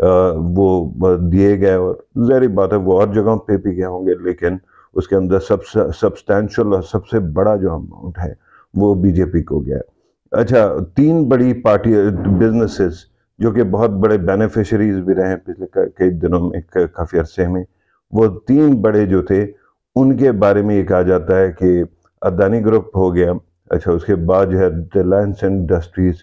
وہ دیے گئے، اور ظاہری بات ہے وہ اور جگہوں پہ بھی گئے ہوں گے، لیکن اس کے اندر سبسٹینشل اور سب سے بڑا جو اماؤنٹ ہے وہ بی جے پی کو گیا ہے۔ اچھا، 3 بڑی پارٹی بزنسز جو کہ بہت بڑے بینیفیشریز بھی رہے ہیں پچھلے کئی دنوں میں، کافی عرصے میں، وہ 3 بڑے جو تھے ان کے بارے میں یہ کہا جاتا ہے کہ اڈانی گروپ ہو گیا، اچھا اس کے بعد جو ہے ریلائنس انڈسٹریز،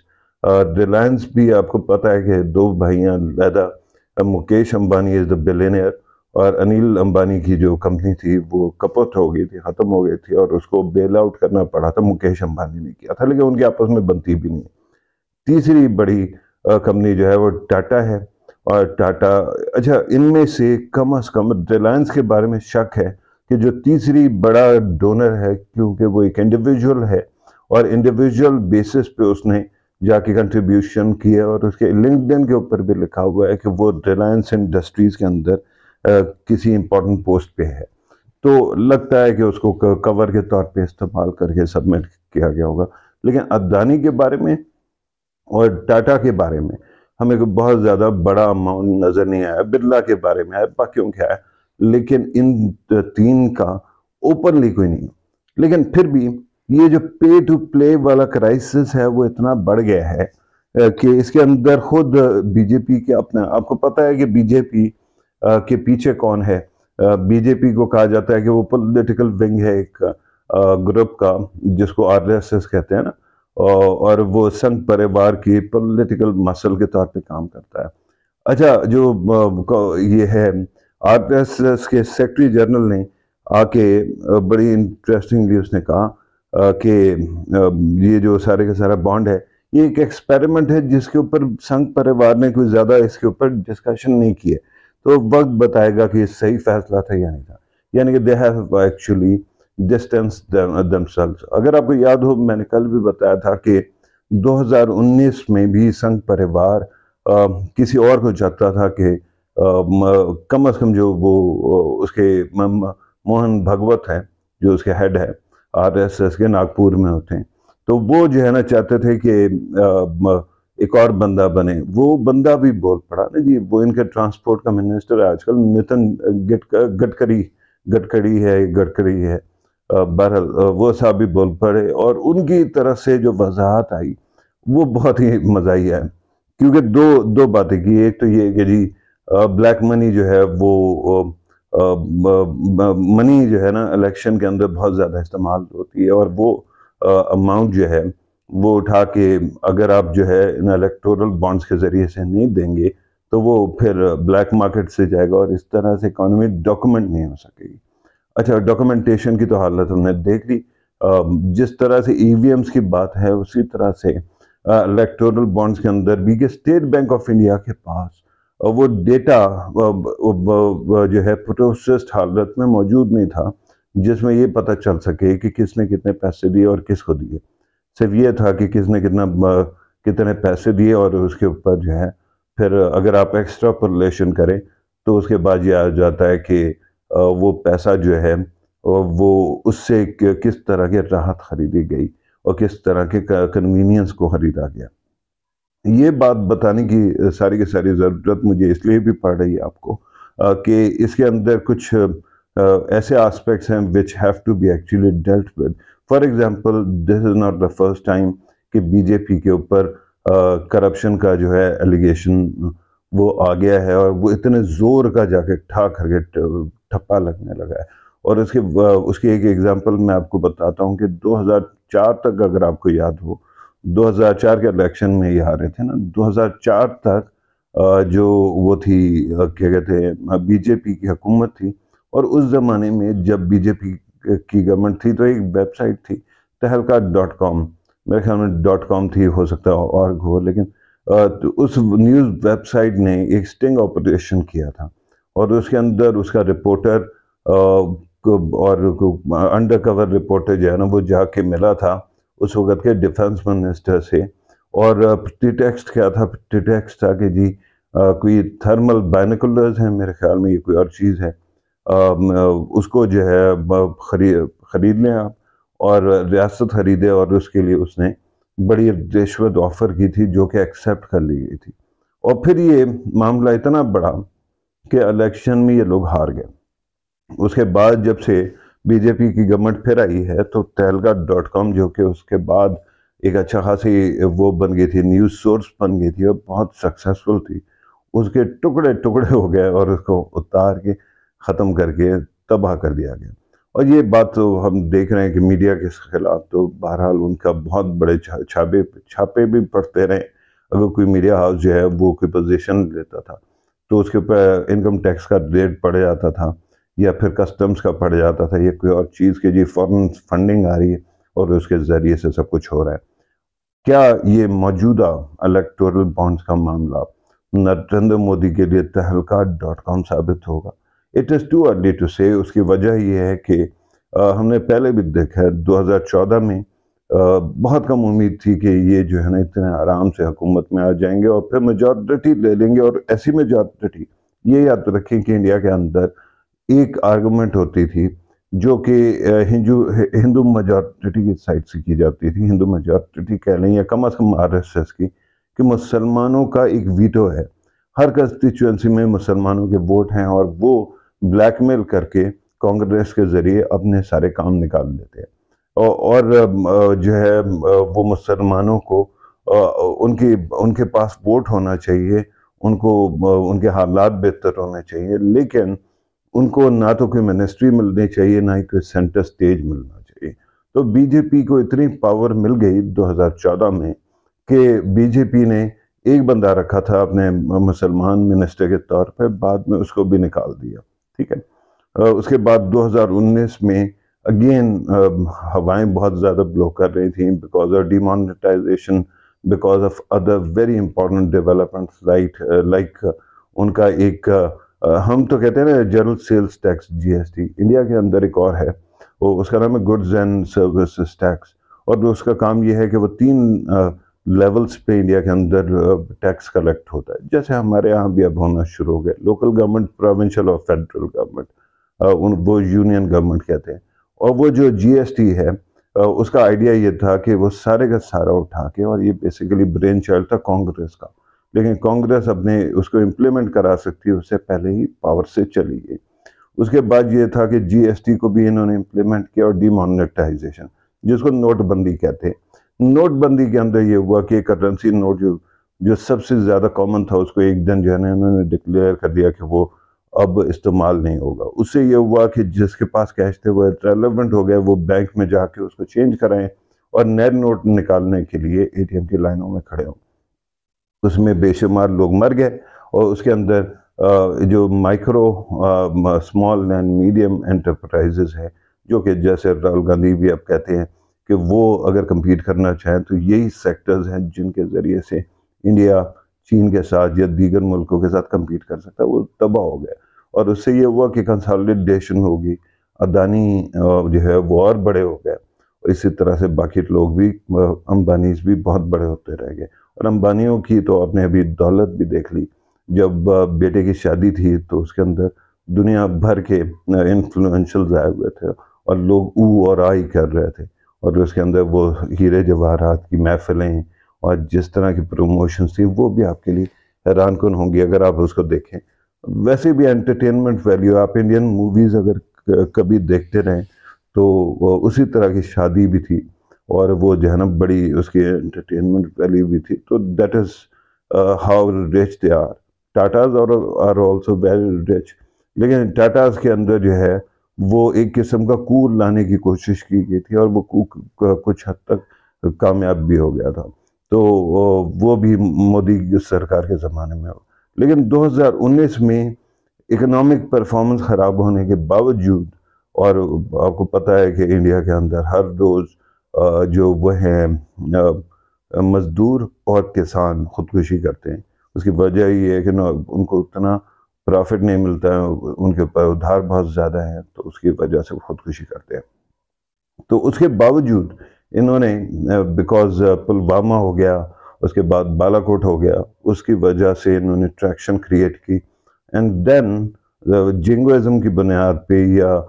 ریلائنس بھی آپ کو پتہ ہے کہ 2 بھائیاں علیحدہ، مکیش امبانی از دا بلینئر، اور انیل امبانی کی جو کمپنی تھی وہ کپوت ہو گئی تھی، ختم ہو گئی تھی، اور اس کو بیل آؤٹ کرنا پڑا تھا، مکیش امبانی نے کیا تھا، لیکن ان کی آپس میں بنتی بھی نہیں۔ تیسری بڑی کمپنی جو ہے وہ ٹاٹا ہے، اور ٹاٹا، اچھا ان میں سے کم از کم ریلائنس کے بارے میں شک ہے کہ جو تیسری بڑا ڈونر ہے، کیونکہ وہ ایک انڈیویجول ہے اور انڈیویجول بیسس پہ اس نے جا کے کنٹریبیوشن کیا، اور اس کے لنکڈ ان کے اوپر بھی لکھا ہوا ہے کہ وہ ریلائنس انڈسٹریز کے اندر کسی امپورٹنٹ پوسٹ پہ ہے، تو لگتا ہے کہ اس کو کور کے طور پہ استعمال کر کے سبمٹ کیا گیا ہوگا۔ لیکن اڈانی کے بارے میں اور ٹاٹا کے بارے میں ہمیں کوئی بہت زیادہ بڑا اماؤنٹ نظر نہیں آیا، برلا کے بارے میں آیا، باقیوں کے آیا، لیکن ان 3 کا اوپنلی کوئی نہیں۔ لیکن پھر بھی یہ جو پے ٹو پلے والا کرائسس ہے وہ اتنا بڑھ گیا ہے کہ اس کے اندر خود بی جے پی کے اپنا، آپ کو پتہ ہے کہ بی جے پی کے پیچھے کون ہے؟ بی جے پی کو کہا جاتا ہے کہ وہ پولیٹیکل ونگ ہے ایک گروپ کا، جس کو آر ایس ایس کہتے ہیں نا، اور وہ سنگھ پریوار کی پولیٹیکل مسل کے طور پہ کام کرتا ہے۔ اچھا، جو یہ ہے آر ایس ایس کے سیکرٹری جنرل نے آ کے بڑی انٹرسٹنگلی اس نے کہا کہ یہ جو سارے کا سارا بانڈ ہے یہ ایک ایکسپیریمنٹ ہے جس کے اوپر سنگھ پریوار نے کوئی زیادہ اس کے اوپر ڈسکشن نہیں کیے، تو وقت بتائے گا کہ یہ صحیح فیصلہ تھا یا نہیں تھا، یعنی کہ they have actually distanced themselves۔ اگر آپ کو یاد ہو، میں نے کل بھی بتایا تھا کہ 2019 میں بھی سنگھ پریوار کسی اور کو چاہتا تھا کہ کم از کم جو وہ اس کے موہن بھگوت ہے جو اس کے ہیڈ ہے آر ایس ایس کے، ناگپور میں ہوتے ہیں، تو وہ جو ہے نا چاہتے تھے کہ ایک اور بندہ بنے، وہ بندہ بھی بول پڑا نا جی، وہ ان کے ٹرانسپورٹ کا منسٹر ہے آج کل، نتن گڈکری ہے، بہرحال وہ صاحب بھی بول پڑے، اور ان کی طرف سے جو وضاحت آئی وہ بہت ہی مزاحیہ ہے، کیونکہ دو باتیں کی، ایک تو یہ کہ جی بلیک منی جو ہے وہ منی جو ہے نا الیکشن کے اندر بہت زیادہ استعمال ہوتی ہے، اور وہ اماؤنٹ جو ہے وہ اٹھا کے اگر آپ جو ہے ان الیکٹورل بانڈز کے ذریعے سے نہیں دیں گے تو وہ پھر بلیک مارکیٹ سے جائے گا، اور اس طرح سے اکانومی ڈاکومنٹ نہیں ہو سکے گی۔ اچھا، ڈاکومنٹیشن کی تو حالت ہم نے دیکھ لی، جس طرح سے ای وی ایمز کی بات ہے اسی طرح سے الیکٹورل بانڈز کے اندر بھی کہ اسٹیٹ بینک آف انڈیا کے پاس وہ ڈیٹا جو ہے پروسیسڈ حالت میں موجود نہیں تھا، جس میں یہ پتہ چل سکے کہ کس نے کتنے پیسے دیے اور کس کو دیے، صرف یہ تھا کہ کس نے کتنے پیسے دیے، اور اس کے اوپر جو ہے پھر اگر آپ ایکسٹراپولیشن کریں تو اس کے بعد یہ آ جاتا ہے کہ وہ پیسہ جو ہے وہ اس سے کس طرح کی راحت خریدی گئی اور کس طرح کے کنوینئنس کو خریدا گیا۔ یہ بات بتانے کی ساری کی ساری ضرورت مجھے اس لیے بھی پڑ رہی ہے آپ کو کہ اس کے اندر کچھ ایسے آسپیکٹس ہیں which have to be actually dealt with۔ For example, this is not the first time کہ بی جے پی کے اوپر کرپشن کا جو ہے ایلیگیشن وہ آ گیا ہے، اور وہ اتنے زور کا جا کے ٹھا کر کے ٹھپا لگنے لگا ہے، اور اس کی ایک ایگزامپل میں آپ کو بتاتا ہوں کہ 2004 تک، اگر آپ کو یاد ہو 2004 کے الیکشن میں یہ ہارے تھے نا، 2004 تک جو وہ تھی کیا کہتے ہیں بی جے پی کی حکومت تھی، اور اس زمانے میں جب بی جے پی کی گورنمنٹ تھی تو ایک ویب سائٹ تھی tehelka.com، میرے خیال میں .com تھی، ہو سکتا ہے اور ہو، لیکن اس نیوز ویب سائٹ نے ایک سٹنگ آپریشن کیا تھا، اور اس کے اندر اس کا رپورٹر اور انڈر کور رپورٹر جو ہے نا وہ جا کے ملا تھا اس وقت کے ڈیفنس منسٹر سے، اور پریٹیکسٹ کیا تھا؟ پریٹیکسٹ تھا کہ جی کوئی تھرمل بائنیکولرز ہیں، میرے خیال میں یہ کوئی اور چیز ہے، اس کو جو ہے خرید لیں آپ، اور ریاست خریدے، اور اس کے لیے اس نے بڑی رشوت آفر کی تھی جو کہ ایکسیپٹ کر لی گئی تھی، اور پھر یہ معاملہ اتنا بڑا کہ الیکشن میں یہ لوگ ہار گئے. اس کے بعد جب سے بی جے پی کی گورنمنٹ پھر آئی ہے تو تہلکہ.com جو کہ اس کے بعد ایک اچھا خاصی وہ بن گئی تھی، نیوز سورس بن گئی تھی اور بہت سکسیسفل تھی، اس کے ٹکڑے ٹکڑے ہو گئے اور اس کو اتار کے ختم کر کے تباہ کر دیا گیا. اور یہ بات تو ہم دیکھ رہے ہیں کہ میڈیا کے خلاف تو بہرحال ان کا بہت بڑے چھاپے بھی پڑتے رہے. اگر کوئی میڈیا ہاؤس جو ہے وہ کوئی پوزیشن لیتا تھا تو اس کے اوپر انکم ٹیکس کا ریٹ پڑ جاتا تھا یا پھر کسٹمز کا پڑ جاتا تھا یا کوئی اور چیز کے جی فوراً فنڈنگ آ رہی ہے اور اس کے ذریعے سے سب کچھ ہو رہا ہے. کیا یہ موجودہ الیکٹورل بانڈز کا معاملہ نریندر مودی کے لیے تہلکہ.com ثابت ہوگا؟ It is too early to say. اس کی وجہ یہ ہے کہ ہم نے پہلے بھی دیکھا ہے 2014 میں بہت کم امید تھی کہ یہ جو ہے نا اتنے آرام سے حکومت میں آ جائیں گے اور پھر میجورٹی لے لیں گے. اور ایسی میجورٹی یہ یاد رکھیں کہ انڈیا کے اندر ایک آرگومنٹ ہوتی تھی جو کہ ہندو میجورٹی کی سائڈ سے کی جاتی تھی، ہندو میجورٹی کہہ لیں یا کم از کم آر ایس ایس کی، کہ مسلمانوں کا ایک ویٹو ہے، ہر کنسٹیچوئنسی میں مسلمانوں کے ووٹ ہیں اور وہ بلیک میل کر کے کانگریس کے ذریعے اپنے سارے کام نکال لیتے ہیں. اور جو ہے وہ مسلمانوں کو ان کے پاس ووٹ ہونا چاہیے، ان کو ان کے حالات بہتر ہونے چاہیے، لیکن ان کو نہ تو کوئی منسٹری ملنی چاہیے نہ ہی کوئی سینٹر سٹیج ملنا چاہیے. تو بی جے پی کو اتنی پاور مل گئی 2014 میں کہ بی جے پی نے ایک بندہ رکھا تھا اپنے مسلمان منسٹر کے طور پہ، بعد میں اس کو بھی نکال دیا. ٹھیک ہے. اس کے بعد 2019 میں اگین ہوائیں بہت زیادہ بلو کر رہی تھیں because of demonetisation, because of other very important developments like ان کا ایک ہم تو کہتے ہیں نا general sales tax GST. India کے اندر ایک اور ہے، وہ اس کا نام ہے گڈز اینڈ سروسز ٹیکس، اور اس کا کام یہ ہے کہ وہ 3 لیولز پہ انڈیا کے اندر ٹیکس کلیکٹ ہوتا ہے، جیسے ہمارے یہاں بھی اب ہونا شروع ہو گئے. لوکل گورنمنٹ، پروونشل اور فیڈرل گورنمنٹ، وہ یونین گورنمنٹ کہتے ہیں. اور وہ جو GST ہے اس کا آئیڈیا یہ تھا کہ وہ سارے کا سارا اٹھا کے، اور یہ بیسیکلی برین چائلڈ تھا کانگریس کا، لیکن کانگریس اپنے اس کو امپلیمنٹ کرا سکتی اس سے پہلے ہی پاور سے چلی گئی. اس کے بعد یہ تھا کہ GST کو بھی انہوں نے امپلیمنٹ کیا، اور ڈی مانیٹائزیشن جس کو نوٹ بندی کہتے ہیں. نوٹ بندی کے اندر یہ ہوا کہ کرنسی نوٹ جو سب سے زیادہ کامن تھا اس کو ایک دن جو ہے نا انہوں نے ڈکلیئر کر دیا کہ وہ اب استعمال نہیں ہوگا. اس سے یہ ہوا کہ جس کے پاس کیش تھے وہ ریلیونٹ ہو گئے، وہ بینک میں جا کے اس کو چینج کرائیں اور نئے نوٹ نکالنے کے لیے ATM کی لائنوں میں کھڑے ہوں. اس میں بے شمار لوگ مر گئے، اور اس کے اندر جو micro small and medium enterprises ہے، جو کہ جیسے راہل گاندھی بھی اب کہتے ہیں کہ وہ اگر کمپیٹ کرنا چاہیں تو یہی سیکٹرز ہیں جن کے ذریعے سے انڈیا چین کے ساتھ یا دیگر ملکوں کے ساتھ کمپیٹ کر سکتا ہے. وہ تباہ ہو گئے، اور اس سے یہ ہوا کہ کنسالیڈیشن ہوگی، اڈانی جو ہے وہ اور بڑے ہو گئے، اور اسی طرح سے باقی لوگ بھی، امبانیز بھی بہت بڑے ہوتے رہ گئے. اور امبانیوں کی تو آپ نے ابھی دولت بھی دیکھ لی. جب بیٹے کی شادی تھی تو اس کے اندر دنیا بھر کے انفلوئنشلز آئے ہوئے تھے اور لوگ او اور آئی کر رہے تھے، اور اس کے اندر وہ ہیرے جواہرات کی محفلیں اور جس طرح کی پروموشنز تھیں وہ بھی آپ کے لیے حیران کن ہوں گی اگر آپ اس کو دیکھیں. ویسے بھی انٹرٹینمنٹ ویلیو، آپ انڈین موویز اگر کبھی دیکھتے رہیں تو اسی طرح کی شادی بھی تھی، اور وہ جو ہے نا بڑی اس کی انٹرٹینمنٹ ویلیو بھی تھی. تو that is how rich they are. Tatas are also very rich, لیکن ٹاٹاز کے اندر جو ہے وہ ایک قسم کا کور لانے کی کوشش کی گئی تھی، اور وہ کچھ حد تک کامیاب بھی ہو گیا تھا. تو وہ بھی مودی سرکار کے زمانے میں ہو. لیکن 2019 میں اکنامک پرفارمنس خراب ہونے کے باوجود، اور آپ کو پتہ ہے کہ انڈیا کے اندر ہر روز جو وہ ہیں مزدور اور کسان خودکشی کرتے ہیں. اس کی وجہ یہ ہے کہ ان کو اتنا پرافٹ نہیں ملتا ہے، ان کے اوپر ادھار بہت زیادہ ہیں، تو اس کی وجہ سے وہ خودکشی کرتے ہیں. تو اس کے باوجود انہوں نے بیکاز پلوامہ ہو گیا، اس کے بعد بالا کوٹ ہو گیا، اس کی وجہ سے انہوں نے ٹریکشن کریٹ کی، اینڈ دین جنگوازم کی بنیاد پہ یا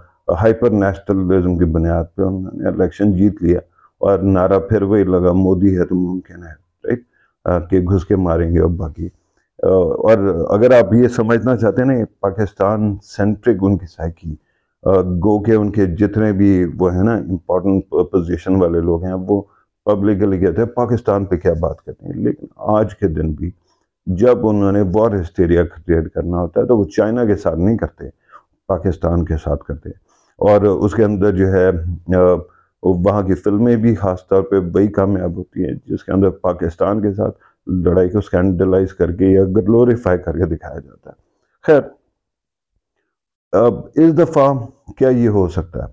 ہائپر نیشنلزم کی بنیاد پہ انہوں نے الیکشن جیت لیا، اور نعرہ پھر وہی لگا، مودی ہے تو ممکن ہے، رائٹ، کہ گھس کے ماریں گے اب باقی. اور اگر آپ یہ سمجھنا چاہتے ہیں نا پاکستان سینٹرک ان کی سائیکی، گو کہ ان کے جتنے بھی وہ ہیں نا امپورٹنٹ پوزیشن والے لوگ ہیں وہ پبلکلی کہتے ہیں پاکستان پہ کیا بات کرتے ہیں، لیکن آج کے دن بھی جب انہوں نے وار ہسٹیریا کریٹ کرنا ہوتا ہے تو وہ چائنا کے ساتھ نہیں کرتے، پاکستان کے ساتھ کرتے ہیں۔ اور اس کے اندر جو ہے وہاں کی فلمیں بھی خاص طور پہ وہی کامیاب ہوتی ہیں جس کے اندر پاکستان کے ساتھ لڑائی کو سکینڈلائز کر کے یا گلوریفائی کر کے دکھایا جاتا ہے۔ خیر، اب اس دفعہ کیا یہ ہو سکتا ہے؟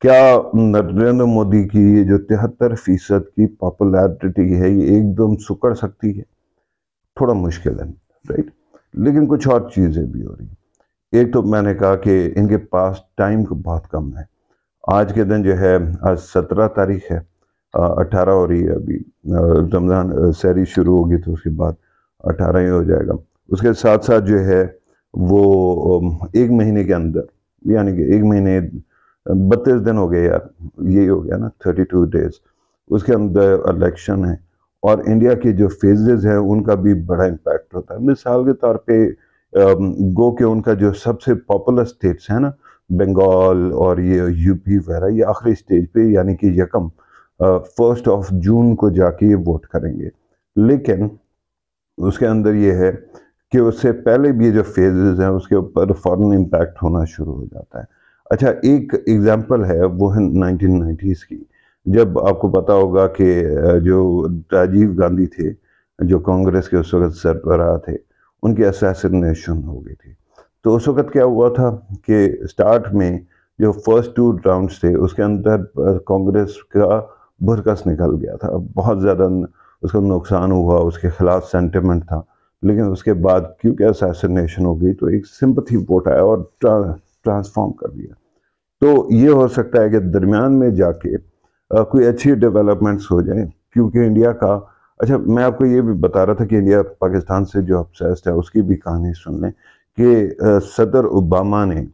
کیا نریندر مودی کی یہ جو 73% کی پاپولیرٹی ہے یہ ایک دم سکڑ سکتی ہے؟ تھوڑا مشکل ہے، رائٹ؟ لیکن کچھ اور چیزیں بھی ہو رہی ہیں۔ ایک تو میں نے کہا کہ ان کے پاس ٹائم بہت کم ہے۔ آج کے دن جو ہے آج 17 تاریخ ہے، 18 ہو رہی ہے ابھی، رمضان سحری شروع ہوگی تو اس کے بعد 18 ہی ہو جائے گا۔ اس کے ساتھ ساتھ جو ہے وہ ایک مہینے کے اندر، یعنی کہ ایک مہینے 32 دن ہو گئے یار، یہی ہو گیا نا 32 ڈیز، اس کے اندر الیکشن ہے اور انڈیا کے جو فیزز ہیں ان کا بھی بڑا امپیکٹ ہوتا ہے۔ مثال کے طور پہ گو کہ ان کا جو سب سے پاپولر سٹیٹس ہیں نا بنگال اور یہ یو پی وغیرہ، یہ آخری سٹیج پہ یعنی کہ یکم 1 جون کو جا کے یہ ووٹ کریں گے، لیکن اس کے اندر یہ ہے کہ اس سے پہلے بھی جو فیزز ہیں اس کے اوپر فوراً امپیکٹ ہونا شروع ہو جاتا ہے۔ اچھا، ایک ایگزامپل ہے وہ ہے 1990s کی، جب آپ کو پتا ہوگا کہ جو راجیو گاندھی تھے جو کانگریس کے اس وقت سربراہ تھے، ان کی اسیسنیشن ہو گئی تھی۔ تو اس وقت کیا ہوا تھا کہ سٹارٹ میں جو فرسٹ 2 راؤنڈز تھے اس کے اندر کانگریس کا برکس نکل گیا تھا، بہت زیادہ اس کا نقصان ہوا، اس کے خلاف سینٹیمنٹ تھا، لیکن اس کے بعد کیونکہ اسیسنیشن ہو گئی تو ایک سمپتھی ووٹ آیا اور ٹرانسفارم کر دیا۔ تو یہ ہو سکتا ہے کہ درمیان میں جا کے کوئی اچھی ڈیولپمنٹس ہو جائیں، کیونکہ انڈیا کا، اچھا میں آپ کو یہ بھی بتا رہا تھا کہ انڈیا پاکستان سے جو obsessed ہے اس کی بھی کہانی سن لیں کہ صدر اوباما نے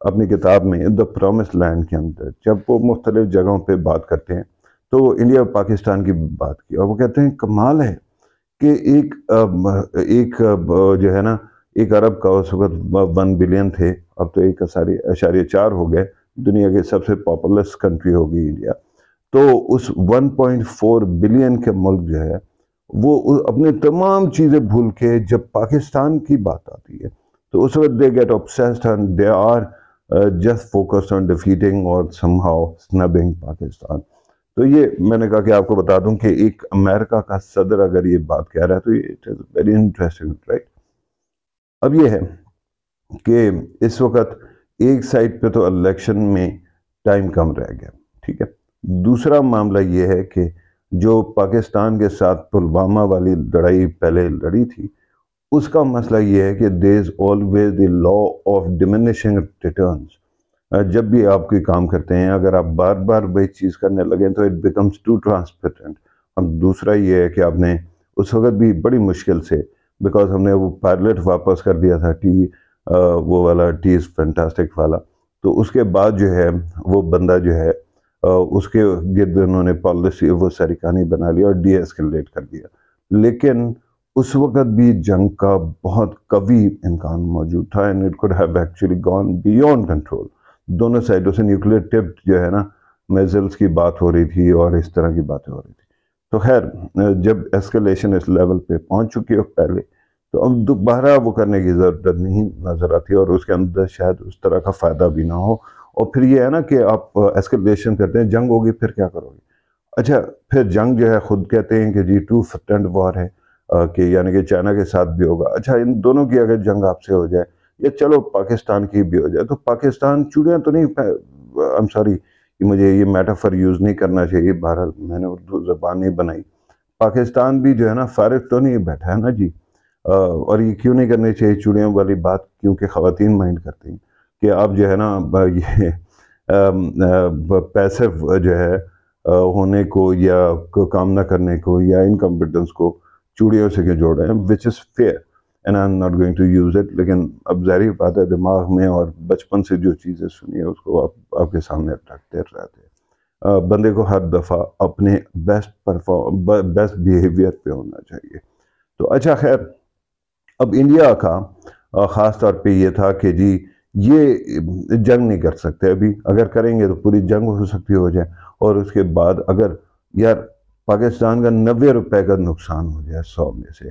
اپنی کتاب میں دا پرومس لینڈ کے اندر جب وہ مختلف جگہوں پہ بات کرتے ہیں تو انڈیا پاکستان کی بات کی، اور وہ کہتے ہیں کمال ہے کہ ایک جو ہے نا 1 ارب کا اس وقت 1 بلین تھے، اب تو 1.4 ہو گئے، دنیا کے سب سے پاپولس کنٹری ہوگی انڈیا۔ تو اس 1.4 بلین کے ملک جو ہے وہ اپنے تمام چیزیں بھول کے جب پاکستان کی بات آتی ہے تو اس وقت they get obsessed and they are just focused on defeating or somehow snubbing Pakistan. تو یہ میں نے کہا کہ آپ کو بتا دوں کہ ایک امریکہ کا صدر اگر یہ بات کہہ رہا ہے تو یہ ویری انٹرسٹنگ، رائٹ؟ اب یہ ہے کہ اس وقت ایک سائڈ پہ تو الیکشن میں ٹائم کم رہ گیا، ٹھیک ہے، دوسرا معاملہ یہ ہے کہ جو پاکستان کے ساتھ پلوامہ والی لڑائی پہلے لڑی تھی اس کا مسئلہ یہ ہے کہ there is always the law of diminishing returns۔ جب بھی آپ کوئی کام کرتے ہیں اگر آپ بار بار وہی چیز کرنے لگیں تو it becomes too transparent۔ اب دوسرا یہ ہے کہ آپ نے اس وقت بھی بڑی مشکل سے، بیکاز ہم نے وہ پائلٹ واپس کر دیا تھا وہ والا ٹی از فینٹاسٹک والا، تو اس کے بعد جو ہے وہ بندہ جو ہے اس کے گرد انہوں نے پالیسی وہ ساری کہانی بنا لی اور ڈی ایسکیلیٹ کر دیا، لیکن اس وقت بھی جنگ کا بہت قوی امکان موجود تھا and it could have actually gone beyond control۔ دونوں سائڈوں سے نیوکلیر ٹپڈ جو ہے نا میزلز کی بات ہو رہی تھی اور اس طرح کی باتیں ہو رہی تھی۔ تو خیر جب ایسکیلیشن اس لیول پہ پہنچ چکی ہو پہلے تو اب دوبارہ وہ کرنے کی ضرورت نہیں نظر آتی اور اس کے اندر شاید اس طرح کا فائدہ بھی نہ ہو، اور پھر یہ ہے نا کہ آپ ایسکیلیشن کرتے ہیں، جنگ ہوگی پھر کیا کرو گے؟ اچھا پھر جنگ جو ہے خود کہتے ہیں کہ جی 2 فرنٹ وار ہے، کہ یعنی کہ چائنا کے ساتھ بھی ہوگا۔ اچھا ان دونوں کی اگر جنگ آپ سے ہو جائے یا چلو پاکستان کی بھی ہو جائے تو پاکستان چوڑیاں تو نہیں، I'm sorry کہ مجھے یہ میٹافر یوز نہیں کرنا چاہیے، بہرحال میں نے اردو زبان نہیں بنائی، پاکستان بھی جو ہے نا فارغ تو نہیں بیٹھا ہے نا جی، اور یہ کیوں نہیں کرنی چاہیے چوڑیوں والی بات، کیونکہ خواتین مائنڈ کرتی ہیں کہ آپ جو ہے نا یہ پیسو جو ہے ہونے کو یا کام نہ کرنے کو یا انکمپیٹنس کو چوڑیوں سے کیوں جوڑ رہے ہیں، which is fair and I'm not going to use it، لیکن اب ظاہری بات ہے دماغ میں اور بچپن سے جو چیزیں سنی ہے اس کو آپ کے سامنے رکھتے رہتے ہیں۔ بندے کو ہر دفعہ اپنے بیسٹ بیہیویئر پہ ہونا چاہیے۔ تو اچھا خیر اب انڈیا کا خاص طور پہ یہ تھا کہ جی یہ جنگ نہیں کر سکتے ابھی، اگر کریں گے تو پوری جنگ ہو سکتی ہو جائے، اور اس کے بعد اگر یار پاکستان کا 90 روپے کا نقصان ہو جائے 100 میں سے،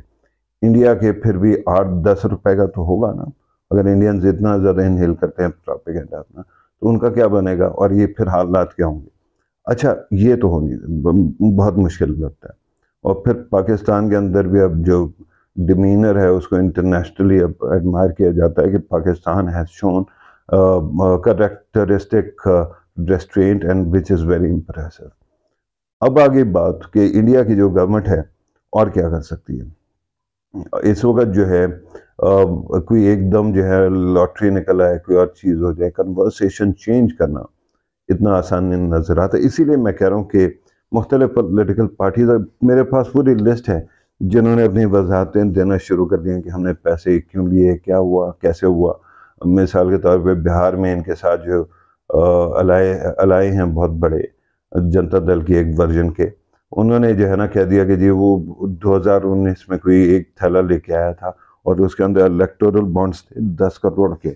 انڈیا کے پھر بھی 8-10 روپے کا تو ہوگا نا، اگر انڈینز اتنا زیادہ انہیل کرتے ہیں پروپیگنڈا اپنا، تو ان کا کیا بنے گا اور یہ پھر حالات کیا ہوں گے؟ اچھا یہ تو بہت مشکل لگتا ہے۔ اور پھر پاکستان کے اندر بھی اب جو ڈیمینر ہے اس کو انٹرنیشنلی اب ایڈمائر کیا جاتا ہے کہ Pakistan has shown characteristic restraint and which is very impressive. اب آگے بات کہ انڈیا کی جو گورنمنٹ ہے اور کیا کر سکتی ہے۔ اس وقت جو ہے کوئی ایک دم جو ہے لاٹری نکل آئے، کوئی اور چیز ہو جائے، کنورسیشن چینج کرنا اتنا آسان نہیں نظر آتا۔ اسی لیے میں کہہ رہا ہوں کہ مختلف پولیٹیکل پارٹیز، میرے پاس پوری لسٹ ہے جنہوں نے اپنی وضاحتیں دینا شروع کر دی ہیں کہ ہم نے پیسے کیوں لیے، کیا ہوا، کیسے ہوا۔ مثال کے طور پہ بہار میں ان کے ساتھ جو الائے ہیں بہت بڑے جنتا دل کی ایک ورژن کے، انہوں نے جو ہے نا کہہ دیا کہ جی وہ 2019 میں کوئی ایک تھیلا لے کے آیا تھا اور اس کے اندر الیکٹورل بانڈز تھے 10 کروڑ کے،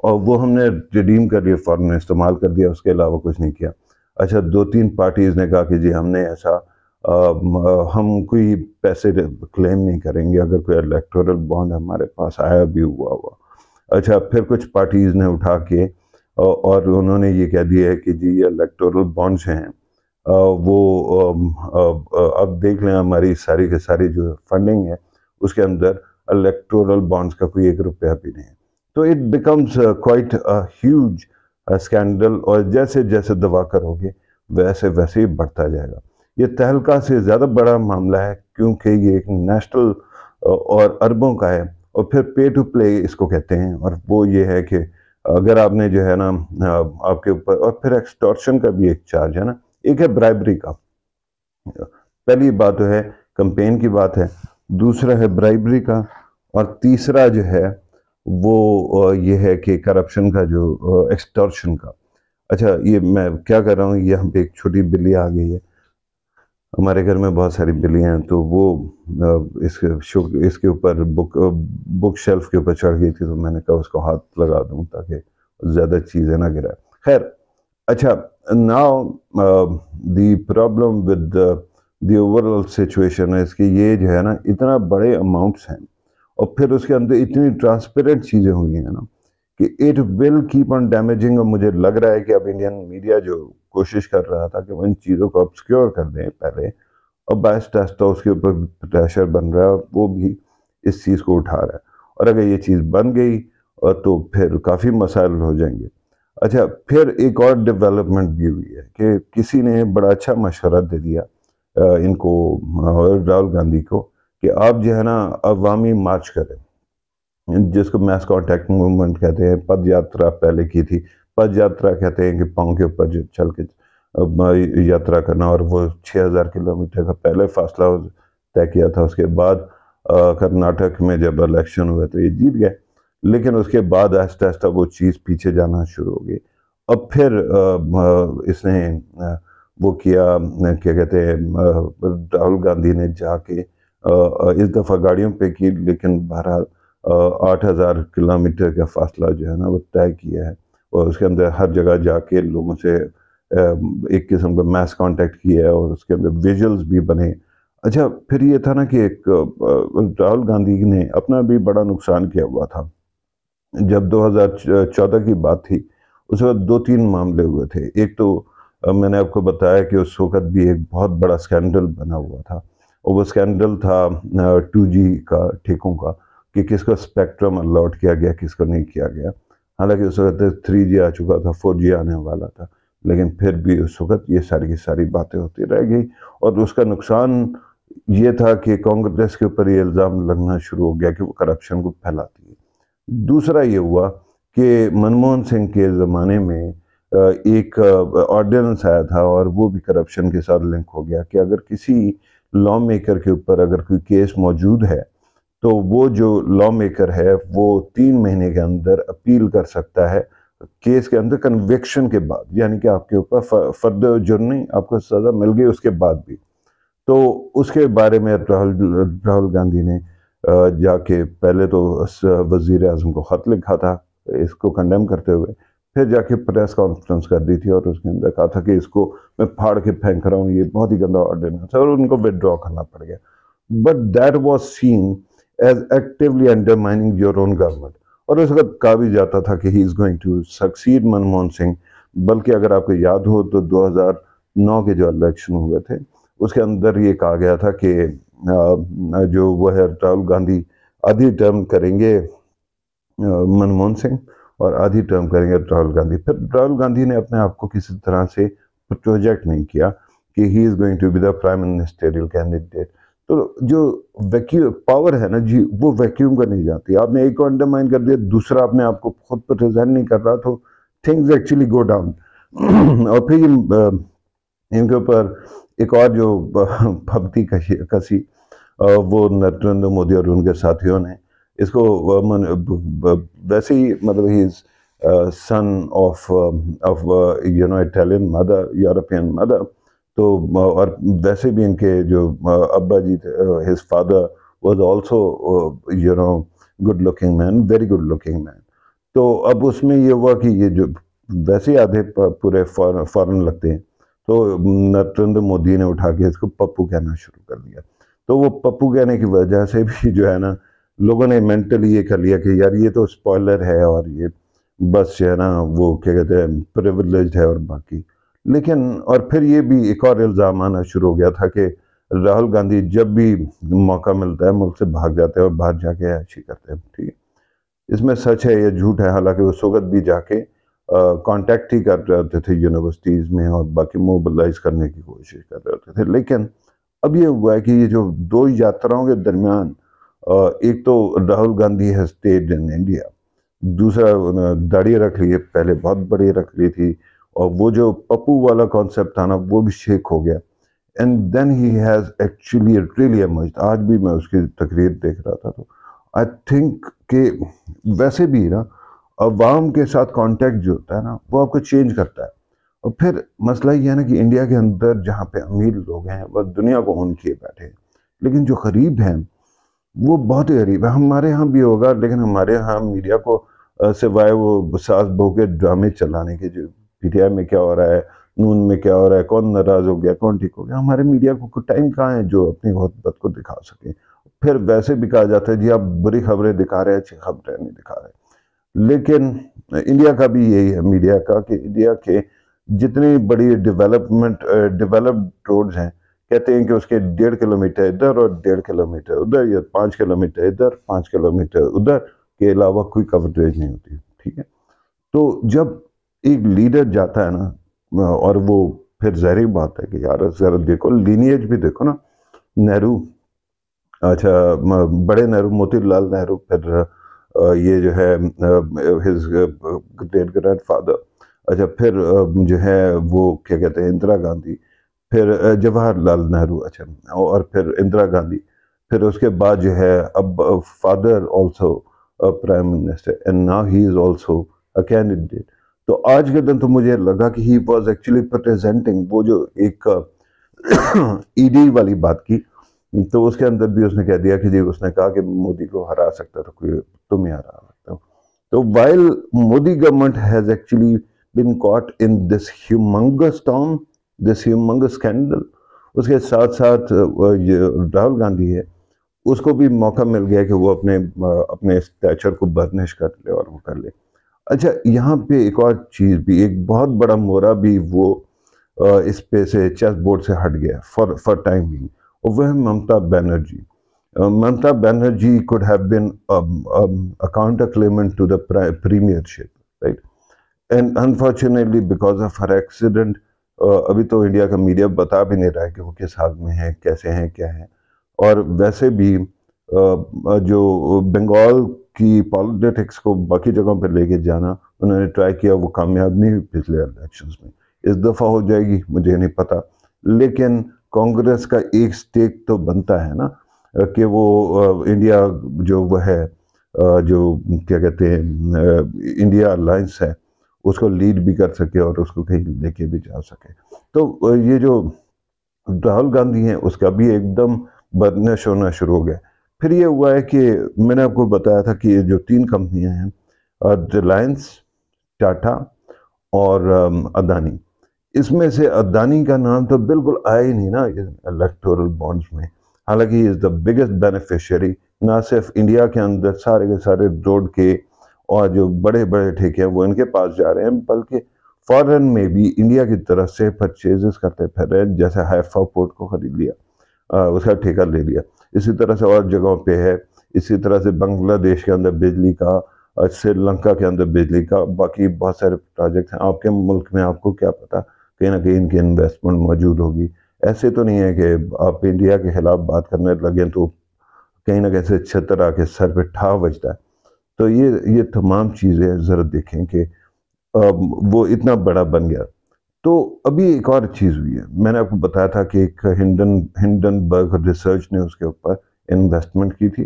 اور وہ ہم نے ریڈیم کر لیے، فوراً استعمال کر دیا، اس کے علاوہ کچھ نہیں کیا۔ اچھا 2-3 پارٹیز نے کہا کہ جی ہم نے ایسا ہم کوئی پیسے کلیم نہیں کریں گے اگر کوئی الیکٹورل بانڈ ہمارے پاس آیا بھی ہوا۔ اچھا پھر کچھ پارٹیز نے اٹھا کے اور انہوں نے یہ کہہ دیا ہے کہ جی یہ الیکٹورل بانڈز ہیں وہ اب دیکھ لیں ہماری ساری کے ساری جو فنڈنگ ہے اس کے اندر الیکٹورل بانڈز کا کوئی 1 روپیہ بھی نہیں ہے۔ تو it becomes quite huge scandal, اور جیسے جیسے دعویٰ کرو گے ویسے ویسے ہی بڑھتا جائے گا۔ یہ تہلکہ سے زیادہ بڑا معاملہ ہے کیونکہ یہ ایک نیشنل اور اربوں کا ہے، اور پھر پے ٹو پلے اس کو کہتے ہیں، اور وہ یہ ہے کہ اگر آپ نے جو ہے نا آپ کے اوپر، اور پھر ایکسٹورشن کا بھی ایک چارج ہے نا، ایک ہے برائبری کا، پہلی بات تو ہے کمپین کی بات ہے، دوسرا ہے برائبری کا، اور تیسرا جو ہے وہ یہ ہے کہ کرپشن کا، جو ایکسٹورشن کا۔ اچھا یہ میں کیا کر رہا ہوں، یہ ہم پہ ایک چھوٹی بلی آ گئی ہے، ہمارے گھر میں بہت ساری بلیاں ہیں، تو وہ اس کے اوپر بک شیلف کے اوپر چڑھ گئی تھی، تو میں نے کہا اس کو ہاتھ لگا دوں تاکہ زیادہ چیزیں نہ گرائے۔ خیر اچھا، now the problem with the overall situation ہے اس کی، یہ جو ہے نا اتنا بڑے اماؤنٹس ہیں، اور پھر اس کے اندر اتنی ٹرانسپیرنٹ چیزیں ہوئی ہیں نا کہ it will keep on damaging. اور مجھے لگ رہا ہے کہ اب انڈین میڈیا جو کوشش کر رہا تھا کہ وہ ان چیزوں کو obscure کر دیں پہلے، اور باعث ٹیسٹ اس کے اوپر پریشر بن رہا ہے، وہ بھی اس چیز کو اٹھا رہا ہے، اور اگر یہ چیز بن گئی تو پھر کافی مسائل ہو جائیں گے۔ اچھا پھر ایک اور ڈیولپمنٹ بھی ہوئی ہے کہ کسی نے بڑا اچھا مشورہ دے دیا ان کو، راہل گاندھی کو، کہ آپ جو ہے نا عوامی مارچ کریں، جس کو میس کانٹیکٹ موومنٹ کہتے ہیں۔ پد یاترا پہلے کی تھی، پد یاترا کہتے ہیں کہ پاؤں کے اوپر چل کے یاترا کرنا، اور وہ 6000 کلومیٹر کا پہلے فاصلہ طے کیا تھا۔ اس کے بعد کرناٹک میں جب الیکشن ہوئے تو یہ جیت گئے، لیکن اس کے بعد آہستہ آہستہ وہ چیز پیچھے جانا شروع ہو گئی۔ اب پھر اس نے وہ کیا، کیا کہتے ہیں، راہل گاندھی نے جا کے اس دفعہ گاڑیوں پہ کی، لیکن بہرحال 8000 کلومیٹر کا فاصلہ جو ہے نا وہ طے کیا ہے، اور اس کے اندر ہر جگہ جا کے لوگوں سے ایک قسم کا میس کانٹیکٹ کیا ہے، اور اس کے اندر ویژلز بھی بنے۔ اچھا پھر یہ تھا نا کہ ایک راہل گاندھی نے اپنا بھی بڑا نقصان کیا ہوا تھا۔ جب 2014 کی بات تھی اس وقت 2-3 معاملے ہوئے تھے۔ ایک تو میں نے آپ کو بتایا کہ اس وقت بھی ایک بہت بڑا سکینڈل بنا ہوا تھا، اور وہ سکینڈل تھا 2G کا ٹھیکوں کا، کہ کس کو اسپیکٹرم الاٹ کیا گیا، کس کو نہیں کیا گیا۔ حالانکہ اس وقت 3G آ چکا تھا، 4G آنے والا تھا، لیکن پھر بھی اس وقت یہ ساری کی ساری باتیں ہوتی رہ گئی، اور اس کا نقصان یہ تھا کہ کانگریس کے اوپر یہ الزام لگنا شروع ہو گیا کہ وہ کرپشن کو پھیلاتی ہے۔ دوسرا یہ ہوا کہ منموہن سنگھ کے زمانے میں ایک آرڈیننس آیا تھا، اور وہ بھی کرپشن کے ساتھ لنک ہو گیا، کہ اگر کسی لا میکر کے اوپر اگر کوئی کیس موجود ہے تو وہ جو لا میکر ہے وہ 3 مہینے کے اندر اپیل کر سکتا ہے کیس کے اندر کنوکشن کے بعد، یعنی کہ آپ کے اوپر فرد جرم نہیں، آپ کو سزا مل گئی اس کے بعد بھی۔ تو اس کے بارے میں راہل گاندھی نے جا کے پہلے تو وزیر اعظم کو خط لکھا تھا اس کو کنڈیم کرتے ہوئے، پھر جا کے پریس کانفرنس کر دی تھی اور اس کے اندر کہا تھا کہ اس کو میں پھاڑ کے پھینک رہا ہوں، یہ بہت ہی گندا آرڈیننس ہے، اور ان کو ودرا کرنا پڑ گیا. But that was seen as actually undermining your own government. اور اس وقت کہا بھی جاتا تھا کہ he is going to succeed Manmohan Singh. بلکہ اگر آپ کو یاد ہو تو 2009 کے جو الیکشن ہوئے تھے اس کے اندر یہ کہا گیا تھا کہ جو وہ ہے راہل گاندھی آدھی ٹرم کریں گے منموہن سنگھ اور آدھی ٹرم کریں گے راہل گاندھی. پھر راہل گاندھی نے اپنے آپ کو کسی طرح سے پروجیکٹ نہیں کیا کہ he is going to be the prime ministerial candidate. تو جو پاور ہے نا جی وہ ویکیوم کا نہیں جاتی. آپ نے ایک کو انڈرمائن کر دیا، دوسرا اپنے آپ کو خود پریزنٹ نہیں کر رہا تو تھنگز ایکچولی گو ڈاؤن. اور پھر ان کے اوپر ایک اور جو پھبتی کسی وہ نریندر مودی اور ان کے ساتھیوں نے اس کو ویسے ہی مطلب he is son of Italian mother, European mother. تو اور ویسے بھی ان کے جو ابا جی تھے his father was also good looking man, very good looking man. تو اب اس میں یہ ہوا کہ یہ جو ویسے ہی آدھے پورے فارن لگتے ہیں تو نریندر مودی نے اٹھا کے اس کو پپو کہنا شروع کر دیا. تو وہ پپو کہنے کی وجہ سے بھی جو ہے نا لوگوں نے مینٹلی یہ کر لیا کہ یار یہ تو اسپوائلر ہے اور یہ بس جو ہے نا وہ کیا کہتے ہیں پریویلیجڈ ہے اور باقی. لیکن اور پھر یہ بھی ایک اور الزام آنا شروع ہو گیا تھا کہ راہل گاندھی جب بھی موقع ملتا ہے ملک سے بھاگ جاتے ہیں اور باہر جا کے عیاشی کرتے ہیں. ٹھیک ہے، اس میں سچ ہے یا جھوٹ ہے، حالانکہ اس وقت بھی جا کے کانٹیکٹ ہی کر رہے ہوتے تھے یونیورسٹیز میں اور باقی موبلائز کرنے کی کوشش کر رہے ہوتے تھے. لیکن اب یہ ہوا ہے کہ یہ جو دو یاتراؤں کے درمیان ایک تو راہل گاندھی ہے اسٹیڈ ان انڈیا، دوسرا داڑھی رکھ لی ہے، پہلے بہت بڑی رکھ لی تھی، اور وہ جو پپو والا کانسیپٹ تھا نا وہ بھی شیک ہو گیا. And then he has actually really emerged. آج بھی میں اس کی تقریر دیکھ رہا تھا تو آئی تھنک کہ ویسے بھی نا عوام کے ساتھ کانٹیکٹ جو ہوتا ہے نا وہ آپ کو چینج کرتا ہے. اور پھر مسئلہ یہ ہے نا کہ انڈیا کے اندر جہاں پہ امیر لوگ ہیں وہ دنیا کو اون کیے بیٹھے ہیں، لیکن جو غریب ہیں وہ بہت ہی غریب ہے. ہمارے ہاں بھی ہوگا لیکن ہمارے ہاں میڈیا کو سوائے وہ ساس بہو کے ڈرامے چلانے کے، جو پی ٹی آئی میں کیا ہو رہا ہے، نون میں کیا ہو رہا ہے، کون ناراض ہو گیا، کون ٹھیک ہو گیا، ہمارے میڈیا کو ٹائم کہاں ہے جو اپنی محبت کو دکھا سکیں. پھر ویسے بھی کہا جاتا ہے جی آپ بری خبریں دکھا رہے ہیں، اچھی خبریں نہیں دکھا رہے. لیکن انڈیا کا بھی یہی ہے میڈیا کا کہ انڈیا کے جتنی بڑی ڈیولپڈ روڈز ہیں کہتے ہیں کہ اس کے 1.5 کلومیٹر ادھر اور 1.5 کلومیٹر ادھر یا 5 کلومیٹر ادھر 5 کلومیٹر ادھر کے علاوہ کوئی کوریج نہیں ہوتی. ٹھیک ہے، تو جب ایک لیڈر جاتا ہے نا اور وہ پھر ظاہری بات ہے کہ یار ذرا دیکھو لینیج بھی دیکھو نا، نہرو، اچھا بڑے نہرو موتی لال نہرو، پھر یہ جو ہے ہز گریٹ گرینڈ فادر، اچھا پھر جو ہے وہ کیا کہتے ہیں اندرا گاندھی، پھر جواہر لال نہرو، اچھا اور پھر اندرا گاندھی، پھر اس کے بعد جو ہے اب father also prime minister and now he is also a candidate. تو آج کے دن تو مجھے لگا کہ ہی واز ایکچولی پریزنٹنگ وہ جو ایک ای ڈی والی بات کی، تو اس کے اندر بھی اس نے کہہ دیا کہ جی اس نے کہا کہ مودی کو ہرا سکتا تو کوئی تم ہی ہرا سکتے ہو. تو while Modi government has actually been caught in this humongous storm, this humongous scandal, اس کے ساتھ ساتھ راہل گاندھی ہے اس کو بھی موقع مل گیا کہ وہ اپنے اسٹیچر کو برنش کر لے اور وہ کر لے. اچھا یہاں پہ ایک اور چیز بھی، ایک بہت بڑا مورا بھی وہ اس پہ سے چیس بورڈ سے ہٹ گیا فار ٹائم بینگ، اور وہ ہے Mamata Banerjee. Mamata Banerjee could have been a counter-claimant to the premiership, right? And unfortunately, because of her accident, ابھی تو انڈیا کا میڈیا بتا بھی نہیں رہا ہے کہ وہ کس حال میں ہے، کیسے ہیں، کیا ہیں. اور ویسے بھی جو بنگال کی پالیٹکس کو باقی جگہوں پہ لے کے جانا انہوں نے ٹرائی کیا، وہ کامیاب نہیں ہوئی پچھلے الیکشنز میں. اس دفعہ ہو جائے گی مجھے نہیں پتا، لیکن کانگریس کا ایک سٹیک تو بنتا ہے نا کہ وہ انڈیا جو وہ ہے جو کیا کہتے ہیں انڈیا الائنس ہے اس کو لیڈ بھی کر سکے اور اس کو کہیں لے کے بھی جا سکے. تو یہ جو راہل گاندھی ہیں اس کا بھی ایک دم برنش ہونا شروع ہو گیا پھر یہ ہوا ہے کہ میں نے آپ کو بتایا تھا کہ یہ جو 3 کمپنیاں ہیں، ریلائنس، ٹاٹا اور اڈانی، اس میں سے اڈانی کا نام تو بالکل آیا ہی نہیں نا الیکٹورل بانڈز میں، حالانکہ ہی از دا بگیسٹ بینیفیشری، نہ صرف انڈیا کے اندر سارے کے سارے روڈ کے اور جو بڑے بڑے ٹھیکے ہیں وہ ان کے پاس جا رہے ہیں، بلکہ فارن میں بھی انڈیا کی طرف سے پرچیزز کرتے پھر رہے ہیں، جیسے ہائفا پورٹ کو خرید لیا، اس کا ٹھیکہ لے لیا، اسی طرح سے اور جگہوں پہ ہے، اسی طرح سے بنگلہ دیش کے اندر بجلی کا، سری لنکا کے اندر بجلی کا، باقی بہت سارے پروجیکٹ ہیں۔ آپ کے ملک میں آپ کو کیا پتا کہیں نہ کہیں ان کی انویسٹمنٹ موجود ہوگی۔ ایسے تو نہیں ہے کہ آپ انڈیا کے خلاف بات کرنے لگیں تو کہیں نہ کہیں سے چھتر آ کے سر پہ ٹھا بجتا ہے۔ تو یہ تمام چیزیں ذرا دیکھیں کہ وہ اتنا بڑا بن گیا۔ تو ابھی ایک اور چیز ہوئی ہے، میں نے آپ کو بتایا تھا کہ ایک ہنڈنبرگ ریسرچ نے اس کے اوپر انویسٹمنٹ کی تھی،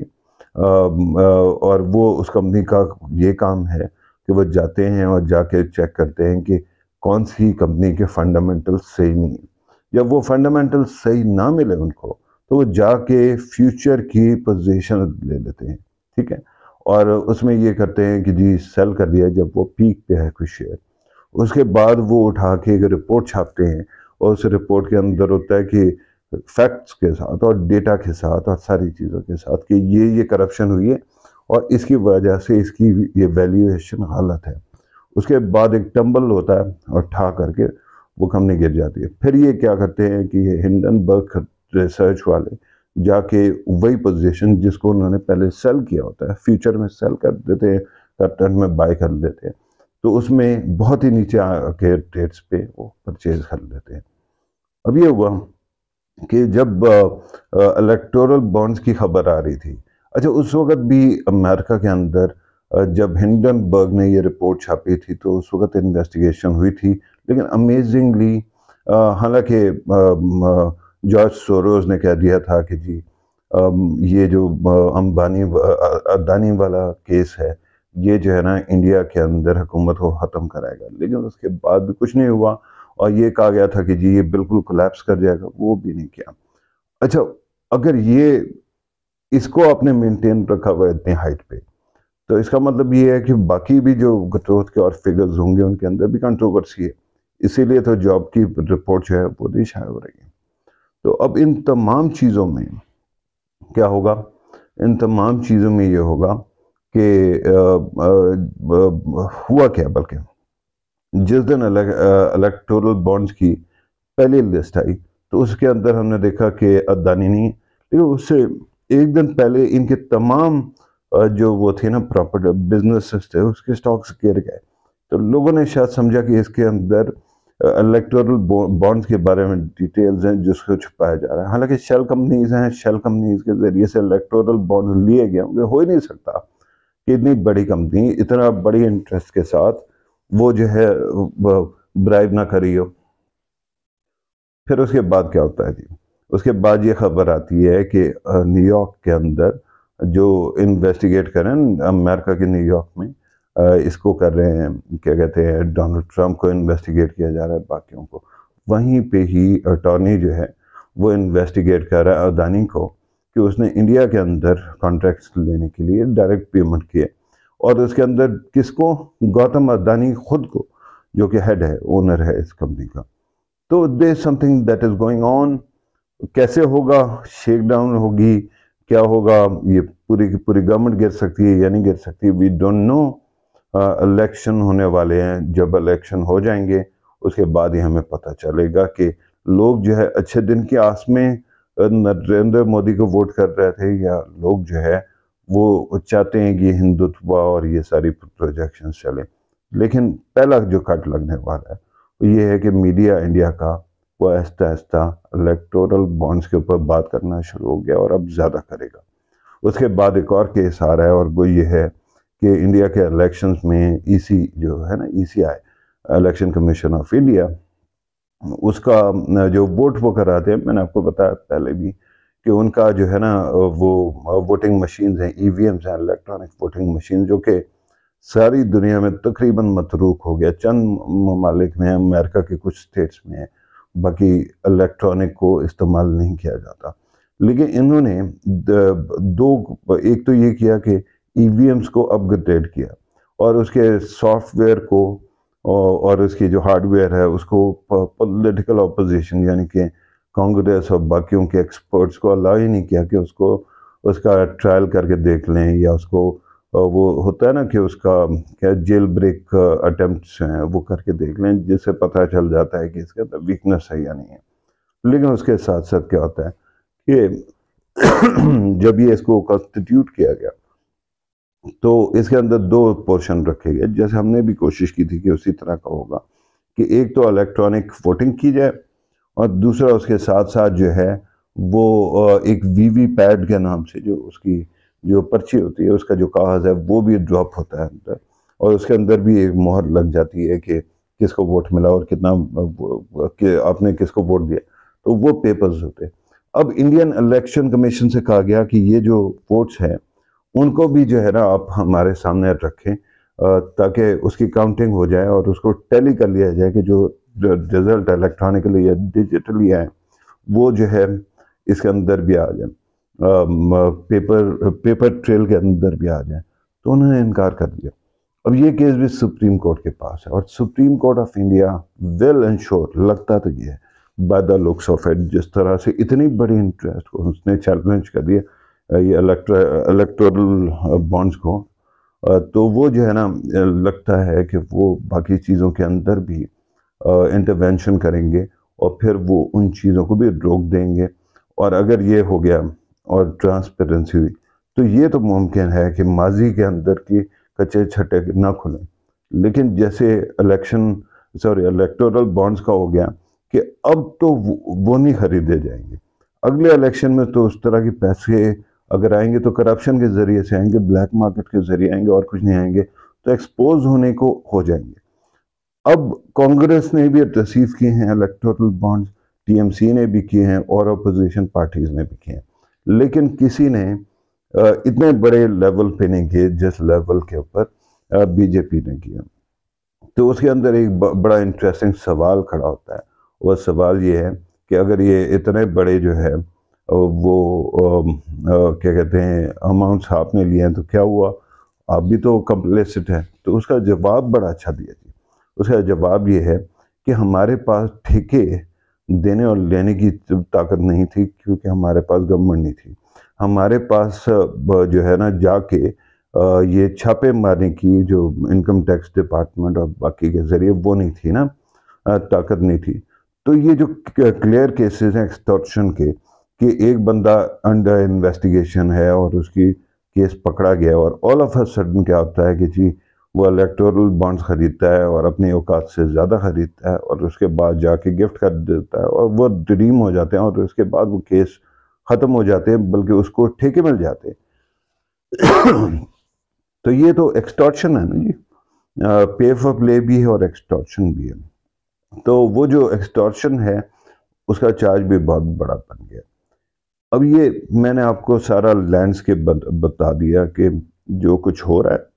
اور وہ اس کمپنی کا یہ کام ہے کہ وہ جاتے ہیں اور جا کے چیک کرتے ہیں کہ کون سی کمپنی کے فنڈامنٹل صحیح نہیں ہیں۔ جب وہ فنڈامنٹل صحیح نہ ملے ان کو تو وہ جا کے فیوچر کی پوزیشن لے لیتے ہیں، ٹھیک ہے، اور اس میں یہ کرتے ہیں کہ جی سیل کر دیا جب وہ پیک پہ ہے کوئی شیئر، اس کے بعد وہ اٹھا کے ایک رپورٹ چھاپتے ہیں، اور اس رپورٹ کے اندر ہوتا ہے کہ فیکٹس کے ساتھ اور ڈیٹا کے ساتھ اور ساری چیزوں کے ساتھ کہ یہ کرپشن ہوئی ہے اور اس کی وجہ سے اس کی یہ ویلیویشن غلط ہے۔ اس کے بعد ایک ٹمبل ہوتا ہے اور ٹھا کر کے وہ کمپنی گر جاتی ہے۔ پھر یہ کیا کرتے ہیں کہ یہ ہنڈنبرگ ریسرچ والے جا کے وہی پوزیشن جس کو انہوں نے پہلے سیل کیا ہوتا ہے، فیوچر میں سیل کر دیتے ہیں، کرنٹ میں بائی کر دیتے ہیں، تو اس میں بہت ہی نیچے آ کے ریٹس پہ وہ پرچیز کر لیتے ہیں۔ اب یہ ہوا کہ جب الیکٹورل بانڈز کی خبر آ رہی تھی، اچھا اس وقت بھی امریکہ کے اندر جب ہنڈنبرگ نے یہ رپورٹ چھاپی تھی تو اس وقت انویسٹیگیشن ہوئی تھی، لیکن امیزنگلی حالانکہ جارج سوروز نے کہہ دیا تھا کہ جی یہ جو اڈانی والا کیس ہے یہ جو ہے نا انڈیا کے اندر حکومت کو ختم کرائے گا، لیکن اس کے بعد بھی کچھ نہیں ہوا، اور یہ کہا گیا تھا کہ جی یہ بالکل کولیپس کر جائے گا، وہ بھی نہیں کیا۔ اچھا اگر یہ اس کو آپ نے مینٹین رکھا ہوا ہے اتنی ہائٹ پہ، تو اس کا مطلب یہ ہے کہ باقی بھی جو گروتھ کے اور فگرز ہوں گے ان کے اندر بھی کنٹروورسی ہے، اسی لیے تو جاب کی رپورٹ جو ہے وہ نہیں شائع ہو رہی ہے۔ تو اب ان تمام چیزوں میں کیا ہوگا؟ ان تمام چیزوں میں یہ ہوگا کہ ہوا کیا، بلکہ جس دن الیکٹورل بانڈز کی پہلی لسٹ آئی تو اس کے اندر ہم نے دیکھا کہ اڈانی نہیں، لیکن اس سے ایک دن پہلے ان کے تمام جو وہ تھے نا پراپرٹی بزنسز تھے اس کے سٹاکس گر گئے، تو لوگوں نے شاید سمجھا کہ اس کے اندر الیکٹورل بانڈز کے بارے میں ڈیٹیلز ہیں جس کو چھپایا جا رہا ہے، حالانکہ شیل کمپنیز ہیں، شیل کمپنیز کے ذریعے سے الیکٹورل بانڈز لیے گئے ہوں گے، ہو ہی نہیں سکتا کہ اتنی بڑی کمپنی اتنا بڑی انٹرسٹ کے ساتھ وہ جو ہے برائب نہ کری ہو۔ پھر اس کے بعد کیا ہوتا ہے جی؟ اس کے بعد یہ خبر آتی ہے کہ نیو یارک کے اندر جو انویسٹیگیٹ کریں امریکہ کے نیو یارک میں اس کو کر رہے ہیں، کیا کہتے ہیں، ڈونلڈ ٹرمپ کو انویسٹیگیٹ کیا جا رہا ہے، باقیوں کو وہیں پہ ہی اٹارنی جو ہے وہ انویسٹیگیٹ کر رہا ہے اڈانی کو کہ اس نے انڈیا کے اندر کانٹریکٹس لینے کے لیے ڈائریکٹ پیمنٹ کیے، اور اس کے اندر کس کو؟ گوتم اڈانی خود کو، جو کہ ہیڈ ہے، اونر ہے اس کمپنی کا۔ تو there is something that is going on۔ کیسے ہوگا؟ شیک ڈاؤن ہوگی؟ کیا ہوگا؟ یہ پوری کی پوری گورنمنٹ گر سکتی ہے یا نہیں گر سکتی، وی ڈونٹ نو۔ الیکشن ہونے والے ہیں، جب الیکشن ہو جائیں گے اس کے بعد ہی ہمیں پتہ چلے گا کہ لوگ جو ہے اچھے دن کی آس میں نریندر مودی کو ووٹ کر رہے تھے، یا لوگ جو ہے وہ چاہتے ہیں کہ ہندوتوا اور یہ ساری پروجیکشنز چلیں۔ لیکن پہلا جو کٹ لگنے والا ہے وہ یہ ہے کہ میڈیا انڈیا کا وہ آہستہ آہستہ الیکٹورل بانڈز کے اوپر بات کرنا شروع ہو گیا، اور اب زیادہ کرے گا۔ اس کے بعد ایک اور کیس آ رہا ہے، اور وہ یہ ہے کہ انڈیا کے الیکشنز میں ای سی جو ہے نا، ای سی آئی، الیکشن کمیشن آف انڈیا، اس کا جو ووٹ وہ کراتے ہیں، میں نے آپ کو بتایا پہلے بھی کہ ان کا جو ہے نا وہ ووٹنگ مشینز ہیں، ای وی ایمز ہیں، الیکٹرانک ووٹنگ مشین، جو کہ ساری دنیا میں تقریباً متروک ہو گیا، چند ممالک میں، امریکہ کے کچھ سٹیٹس میں، باقی الیکٹرانک کو استعمال نہیں کیا جاتا۔ لیکن انہوں نے ایک تو یہ کیا کہ ای وی ایمس کو اپ گریڈ کیا اور اس کے سافٹ ویئر کو اور اس کی جو ہارڈ ویئر ہے اس کو پولیٹیکل اپوزیشن یعنی کہ کانگریس اور باقیوں کے ایکسپرٹس کو الاؤ ہی نہیں کیا کہ اس کا ٹرائل کر کے دیکھ لیں، یا اس کو وہ ہوتا ہے نا کہ اس کا کیا جیل بریک اٹیمپٹس ہیں وہ کر کے دیکھ لیں، جس سے پتہ چل جاتا ہے کہ اس کے اندر ویکنس ہے یا نہیں ہے۔ لیکن اس کے ساتھ ساتھ کیا ہوتا ہے کہ جب یہ اس کو کانسٹیٹیوٹ کیا گیا تو اس کے اندر 2 پورشن رکھے گئے، جیسے ہم نے بھی کوشش کی تھی کہ اسی طرح کا ہوگا کہ ایک تو الیکٹرانک ووٹنگ کی جائے، اور دوسرا اس کے ساتھ ساتھ جو ہے وہ ایک وی وی پیڈ کے نام سے جو اس کی جو پرچی ہوتی ہے اس کا جو کاغذ ہے وہ بھی ڈراپ ہوتا ہے اندر، اور اس کے اندر بھی ایک مہر لگ جاتی ہے کہ کس کو ووٹ ملا اور کتنا کہ آپ نے کس کو ووٹ دیا، تو وہ پیپرز ہوتے ہیں۔ اب انڈین الیکشن کمیشن سے کہا گیا کہ یہ جو ووٹس ہیں ان کو بھی جو ہے نا آپ ہمارے سامنے رکھیں تاکہ اس کی کاؤنٹنگ ہو جائے اور اس کو ٹیلی کر لیا جائے کہ جو رزلٹ الیکٹرانکلی یا ڈیجیٹلی آئے وہ جو ہے اس کے اندر بھی آ جائیں، پیپر ٹریل کے اندر بھی آ جائیں۔ تو انہوں نے انکار کر دیا۔ اب یہ کیس بھی سپریم کورٹ کے پاس ہے، اور supreme court of India well and sure لگتا تو یہ ہے by the looks of it, جس طرح سے اتنی بڑی انٹرسٹ کو اس نے چیلنج کر دیا یہ الیکٹورل بانڈز کو، تو وہ جو ہے نا لگتا ہے کہ وہ باقی چیزوں کے اندر بھی انٹرونشن کریں گے اور پھر وہ ان چیزوں کو بھی روک دیں گے، اور اگر یہ ہو گیا اور ٹرانسپیرنسی ہوئی تو یہ تو ممکن ہے کہ ماضی کے اندر کی کچے چھٹے نہ کھلیں۔ لیکن جیسے الیکٹورل بانڈز کا ہو گیا کہ اب تو وہ نہیں خریدے جائیں گے، اگلے الیکشن میں تو اس طرح کے پیسے اگر آئیں گے تو کرپشن کے ذریعے سے آئیں گے، بلیک مارکیٹ کے ذریعے آئیں گے، اور کچھ نہیں آئیں گے، تو ایکسپوز ہونے کو ہو جائیں گے۔ اب کانگریس نے بھی تصیف کی ہیں electoral bonds, T M C نے بھی کیے ہیں اور اپوزیشن پارٹیز نے بھی کیے ہیں، لیکن کسی نے اتنے بڑے لیول پہ نہیں کیے جس لیول کے اوپر بی جے پی نے کیا۔ تو اس کے اندر ایک بڑا انٹرسٹنگ سوال کھڑا ہوتا ہے، وہ سوال یہ ہے کہ اگر یہ اتنے بڑے جو ہے وہ کیا کہتے ہیں اماؤنٹس آپ نے لیے ہیں تو کیا ہوا، آپ بھی تو کمپلیسٹ ہیں۔ تو اس کا جواب بڑا اچھا دیا جی۔ اس کا جواب یہ ہے کہ ہمارے پاس ٹھیکے دینے اور لینے کی طاقت نہیں تھی، کیونکہ ہمارے پاس گورنمنٹ نہیں تھی۔ ہمارے پاس جو ہے نا جا کے یہ چھاپے مارنے کی جو انکم ٹیکس ڈپارٹمنٹ اور باقی کے ذریعے وہ نہیں تھی نا، طاقت نہیں تھی۔ تو یہ جو کلیئر کیسز ہیں ایکسٹورشن کے کہ ایک بندہ انڈر انویسٹیگیشن ہے اور اس کی کیس پکڑا گیا، اور آل آف اے سڈن کیا ہوتا ہے کہ جی وہ الیکٹورل بانڈز خریدتا ہے اور اپنی اوقات سے زیادہ خریدتا ہے، اور اس کے بعد جا کے گفٹ کر دیتا ہے اور وہ ریڈیم ہو جاتے ہیں، اور اس کے بعد وہ کیس ختم ہو جاتے ہیں، بلکہ اس کو ٹھیکے مل جاتے ہیں۔ تو یہ تو ایکسٹورشن ہے نا جی، پے فار پلے بھی ہے اور ایکسٹورشن بھی ہے۔ تو وہ جو ایکسٹورشن ہے اس کا چارج بھی بہت بڑا بن گیا۔ اب یہ میں نے آپ کو سارا لینڈسکیپ بتا دیا کہ جو کچھ ہو رہا ہے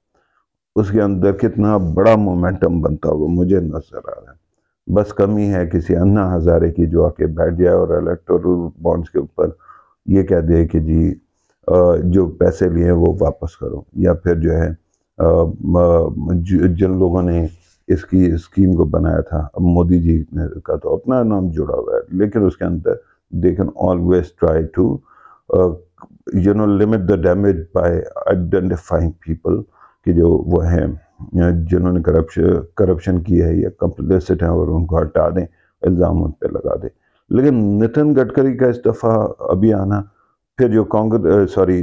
اس کے اندر کتنا بڑا مومنٹم بنتا ہوا مجھے نظر آ رہا ہے۔ بس کمی ہے کسی انا ہزارے کی جو آ کے بیٹھ جائے اور الیکٹورل بانڈز کے اوپر یہ کہہ دے کہ جی جو پیسے لیے وہ واپس کرو، یا پھر جو ہے جن لوگوں نے اس کی اسکیم کو بنایا تھا، اب مودی جی کا تو اپنا نام جڑا ہوا ہے، لیکن اس کے اندر they can always try to limit the damage by identifying people کہ جو وہ ہیں جنہوں نے کرپشن کی ہے یا کمپلیسٹ ہیں، اور ان کو ہٹا دیں، الزام ان پہ لگا دیں۔ لیکن نتن گڈکری کا اس دفعہ ابھی آنا، پھر جو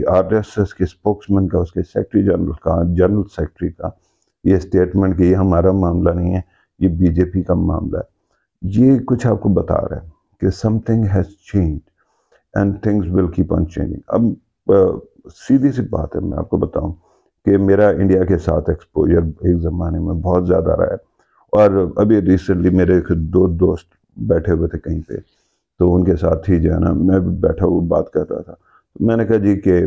آر ایس ایس کے اسپوکسمین کا، اس کے سیکرٹری جنرل کا، جنرل سیکرٹری کا یہ اسٹیٹمنٹ کہ یہ ہمارا معاملہ نہیں ہے، یہ بی جے پی کا معاملہ ہے، یہ کچھ آپ کو بتا رہا ہے کہ something has changed and things will keep on changing۔ اب سیدھی سی بات ہے، میں آپ کو بتاؤں کہ میرا انڈیا کے ساتھ ایکسپوجر ایک زمانے میں بہت زیادہ رہا ہے، اور ابھی ریسنٹلی میرے 2 دوست بیٹھے ہوئے تھے کہیں پہ، تو ان کے ساتھ ہی جو ہے نا میں بھی بیٹھا ہوا بات کر رہا تھا، میں نے کہا جی کہ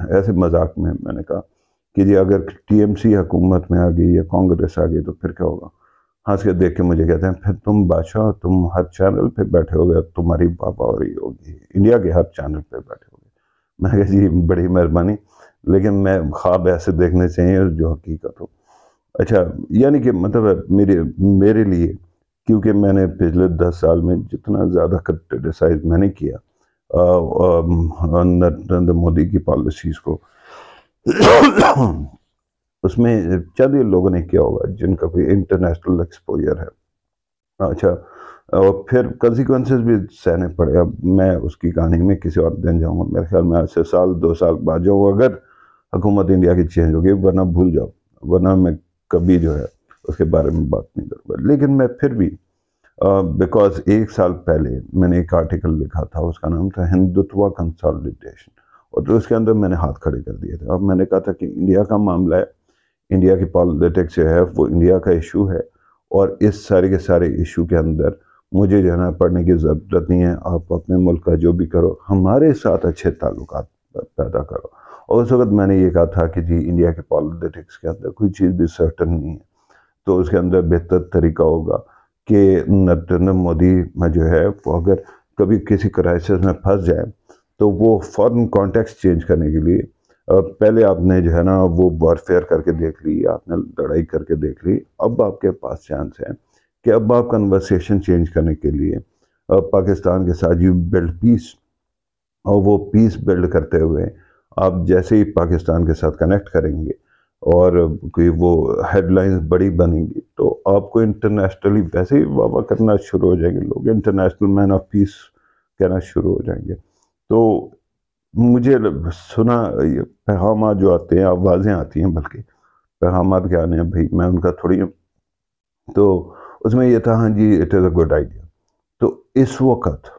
ایسے مذاق میں نے کہا کہ جی اگر ٹی ایم سی حکومت میں آ گئی یا کانگریس آ گئی تو پھر کیا ہوگا؟ ہنس کے دیکھ کے مجھے کہتے ہیں پھر تم بادشاہ تم ہر چینل پہ بیٹھے ہو گے، تمہاری بابا اور ہی ہوگی، انڈیا کے ہر چینل پہ بیٹھے ہو گے۔ میں کہا جی بڑی مہربانی، لیکن میں خواب ایسے دیکھنے چاہیے جو حقیقت ہو۔ اچھا، یعنی کہ مطلب میرے لیے، کیونکہ میں نے پچھلے 10 سال میں جتنا زیادہ کرٹیسائز میں نے کیا نریندر مودی کی پالیسیز کو، اس میں چند ہی لوگوں نے کیا ہوگا جن کا کوئی انٹرنیشنل ایکسپوجر ہے۔ اچھا، اور پھر کنسیکوینسز بھی سہنے پڑے۔ اب میں اس کی کہانی میں کسی اور دن جاؤں گا، میرے خیال میں آج سے 2 سال بعد جاؤں گا اگر حکومت انڈیا کی چینج ہوگی، ورنہ بھول جاؤ، ورنہ میں کبھی جو ہے اس کے بارے میں بات نہیں کروں گا۔ لیکن میں پھر بھی بیکاز 1 سال پہلے میں نے ایک آرٹیکل لکھا تھا، اس کا نام تھا ہندوتوا کنسالیڈیشن، اور اس کے اندر میں نے ہاتھ کھڑے کر دیے تھے۔ اب میں نے کہا تھا کہ انڈیا کا معاملہ ہے، انڈیا کی پالیٹکس جو ہے وہ انڈیا کا ایشو ہے، اور اس سارے کے سارے ایشو کے اندر مجھے جو ہے نا پڑھنے کی ضرورت نہیں ہے۔ آپ اپنے ملک کا جو بھی کرو، ہمارے ساتھ اچھے تعلقات پیدا کرو۔ اور اس وقت میں نے یہ کہا تھا کہ جی انڈیا کے پالیٹکس کے اندر کوئی چیز بھی سرٹن نہیں ہے، تو اس کے اندر بہتر طریقہ ہوگا کہ نریندر مودی میں جو ہے وہ اگر کبھی کسی کرائسس میں پھنس جائے تو وہ فوراً کانٹیکس چینج کرنے کے لیے پہلے آپ نے جو ہے نا وہ وارفیئر کر کے دیکھ لی، آپ نے لڑائی کر کے دیکھ لی، اب آپ کے پاس چانس ہے کہ اب آپ کنورسیشن چینج کرنے کے لیے پاکستان کے ساتھ یو بلڈ پیس، اور وہ پیس بلڈ کرتے ہوئے آپ جیسے ہی پاکستان کے ساتھ کنیکٹ کریں گے اور کوئی وہ ہیڈ لائنز بڑی بنیں گی تو آپ کو انٹرنیشنلی ویسے ہی واہ کرنا شروع ہو جائیں گے، لوگ انٹرنیشنل مین آف پیس کہنا شروع ہو جائیں گے۔ تو مجھے سنا پیغامات جو آتے ہیں، آوازیں آتی ہیں، بلکہ پیغامات کیا آنے ہیں بھائی، میں ان کا تھوڑی ہوں، تو اس میں یہ تھا ہاں جی it is a good idea. تو اس وقت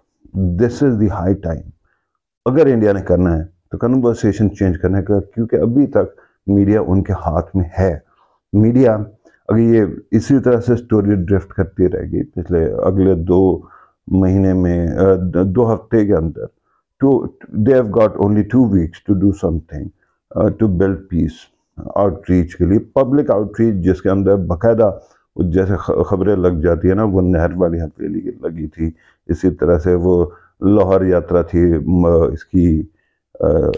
this is the high time, اگر انڈیا نے کرنا ہے تو کنورسیشن چینج کرنے کا، کیونکہ ابھی تک میڈیا ان کے ہاتھ میں ہے۔ میڈیا اگر یہ اسی طرح سے سٹوری ڈرفٹ کرتی رہے گی پچھلے اگلے 2 مہینے میں 2 ہفتے کے اندر، they have got only 2 weeks to do something to build peace، out reach کے لیے، پبلک آؤٹ ریچ جس کے اندر باقاعدہ جیسے خبریں لگ جاتی ہیں نا، وہ نہر والی حویلی لگی تھی، اسی طرح سے وہ لاہور یاترا تھی اس کی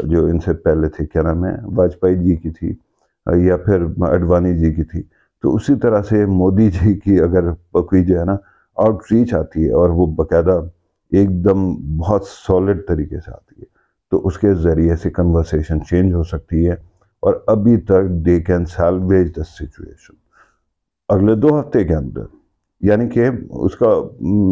جو ان سے پہلے تھی، کیا نام ہے، واجپئی جی کی تھی یا پھر اڈوانی جی کی تھی، تو اسی طرح سے مودی جی کی اگر کوئی جو ہے نا آؤٹ ریچ آتی ہے اور وہ باقاعدہ ایک دم بہت سالڈ طریقے سے آتی ہے، تو اس کے ذریعے سے کنورسیشن چینج ہو سکتی ہے، اور ابھی تک they can salvage the situation اگلے 2 ہفتے کے اندر۔ یعنی کہ اس کا